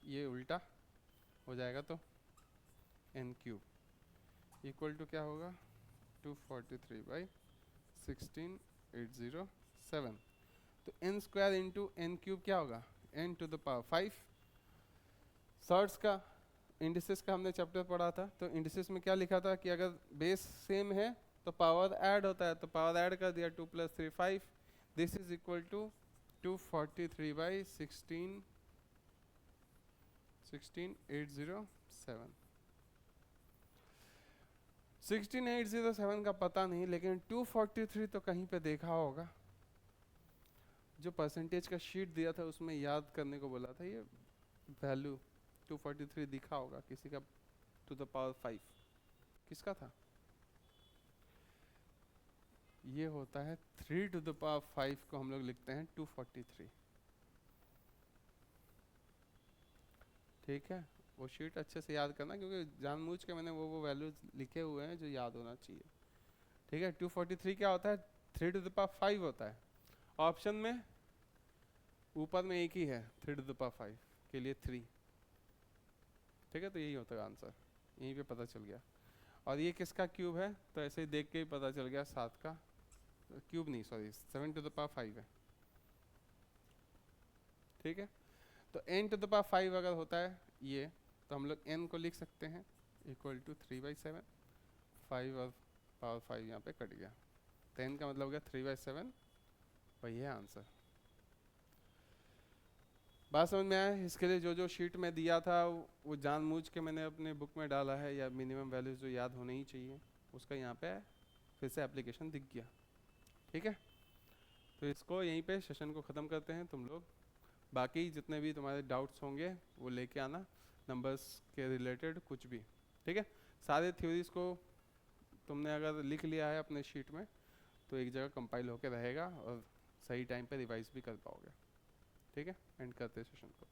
ये उल्टा हो जाएगा तो n³ इक्वल टू क्या होगा, 243/16807। तो n² इंटू n³ क्या होगा, n⁵। सर्ट्स का इंडिसेस का हमने चैप्टर पढ़ा था, तो इंडिसेस में क्या लिखा था कि अगर बेस सेम है तो पावर ऐड होता है, तो पावर ऐड कर दिया, 2 + 3 5। This is equal to 243/16807। 16807 का पता नहीं, लेकिन 243 तो कहीं पे देखा होगा, जो परसेंटेज का शीट दिया था उसमें याद करने को बोला था, ये वैल्यू 243 दिखा होगा किसी का, टू द पावर 5 किसका था, ये होता है 3 टू द पावर 5 को हम लोग लिखते हैं 243, ठीक है। वो शीट अच्छे से याद करना, क्योंकि जानबूझ के मैंने वो वैल्यूज लिखे हुए हैं जो याद होना चाहिए, ठीक है। 243 क्या होता है, 3 टू द पावर 5 होता है। ऑप्शन में ऊपर में एक ही है, 3 टू द पावर 5 के लिए 3, ठीक है, तो यही होता है आंसर, यहीं पे पता चल गया। और ये किसका क्यूब है, तो ऐसे ही देख के ही पता चल गया, 7 का क्यूब नहीं, सॉरी 7 टू द पावर 5 है, ठीक है। तो n टू द पावर 5 अगर होता है ये, तो हम लोग n को लिख सकते हैं इक्वल टू 3/7, 5 और पावर 5 यहाँ पे कट गया, तो n का मतलब हो गया 3/7, वही है आंसर। बात समझ में आया, इसके लिए जो जो शीट में दिया था वो जानबूझ के मैंने अपने बुक में डाला है, या मिनिमम वैल्यूज जो याद होने ही चाहिए उसका यहाँ पे फिर से एप्लीकेशन दिख गया, ठीक है। तो इसको यहीं पे सेशन को ख़त्म करते हैं, तुम लोग बाकी जितने भी तुम्हारे डाउट्स होंगे वो लेके आना, नंबर्स के रिलेटेड कुछ भी, ठीक है। सारे थ्योरीज को तुमने अगर लिख लिया है अपने शीट में तो एक जगह कंपाइल होके रहेगा और सही टाइम पे रिवाइज भी कर पाओगे। ठीक है, एंड करते हैं सेशन को।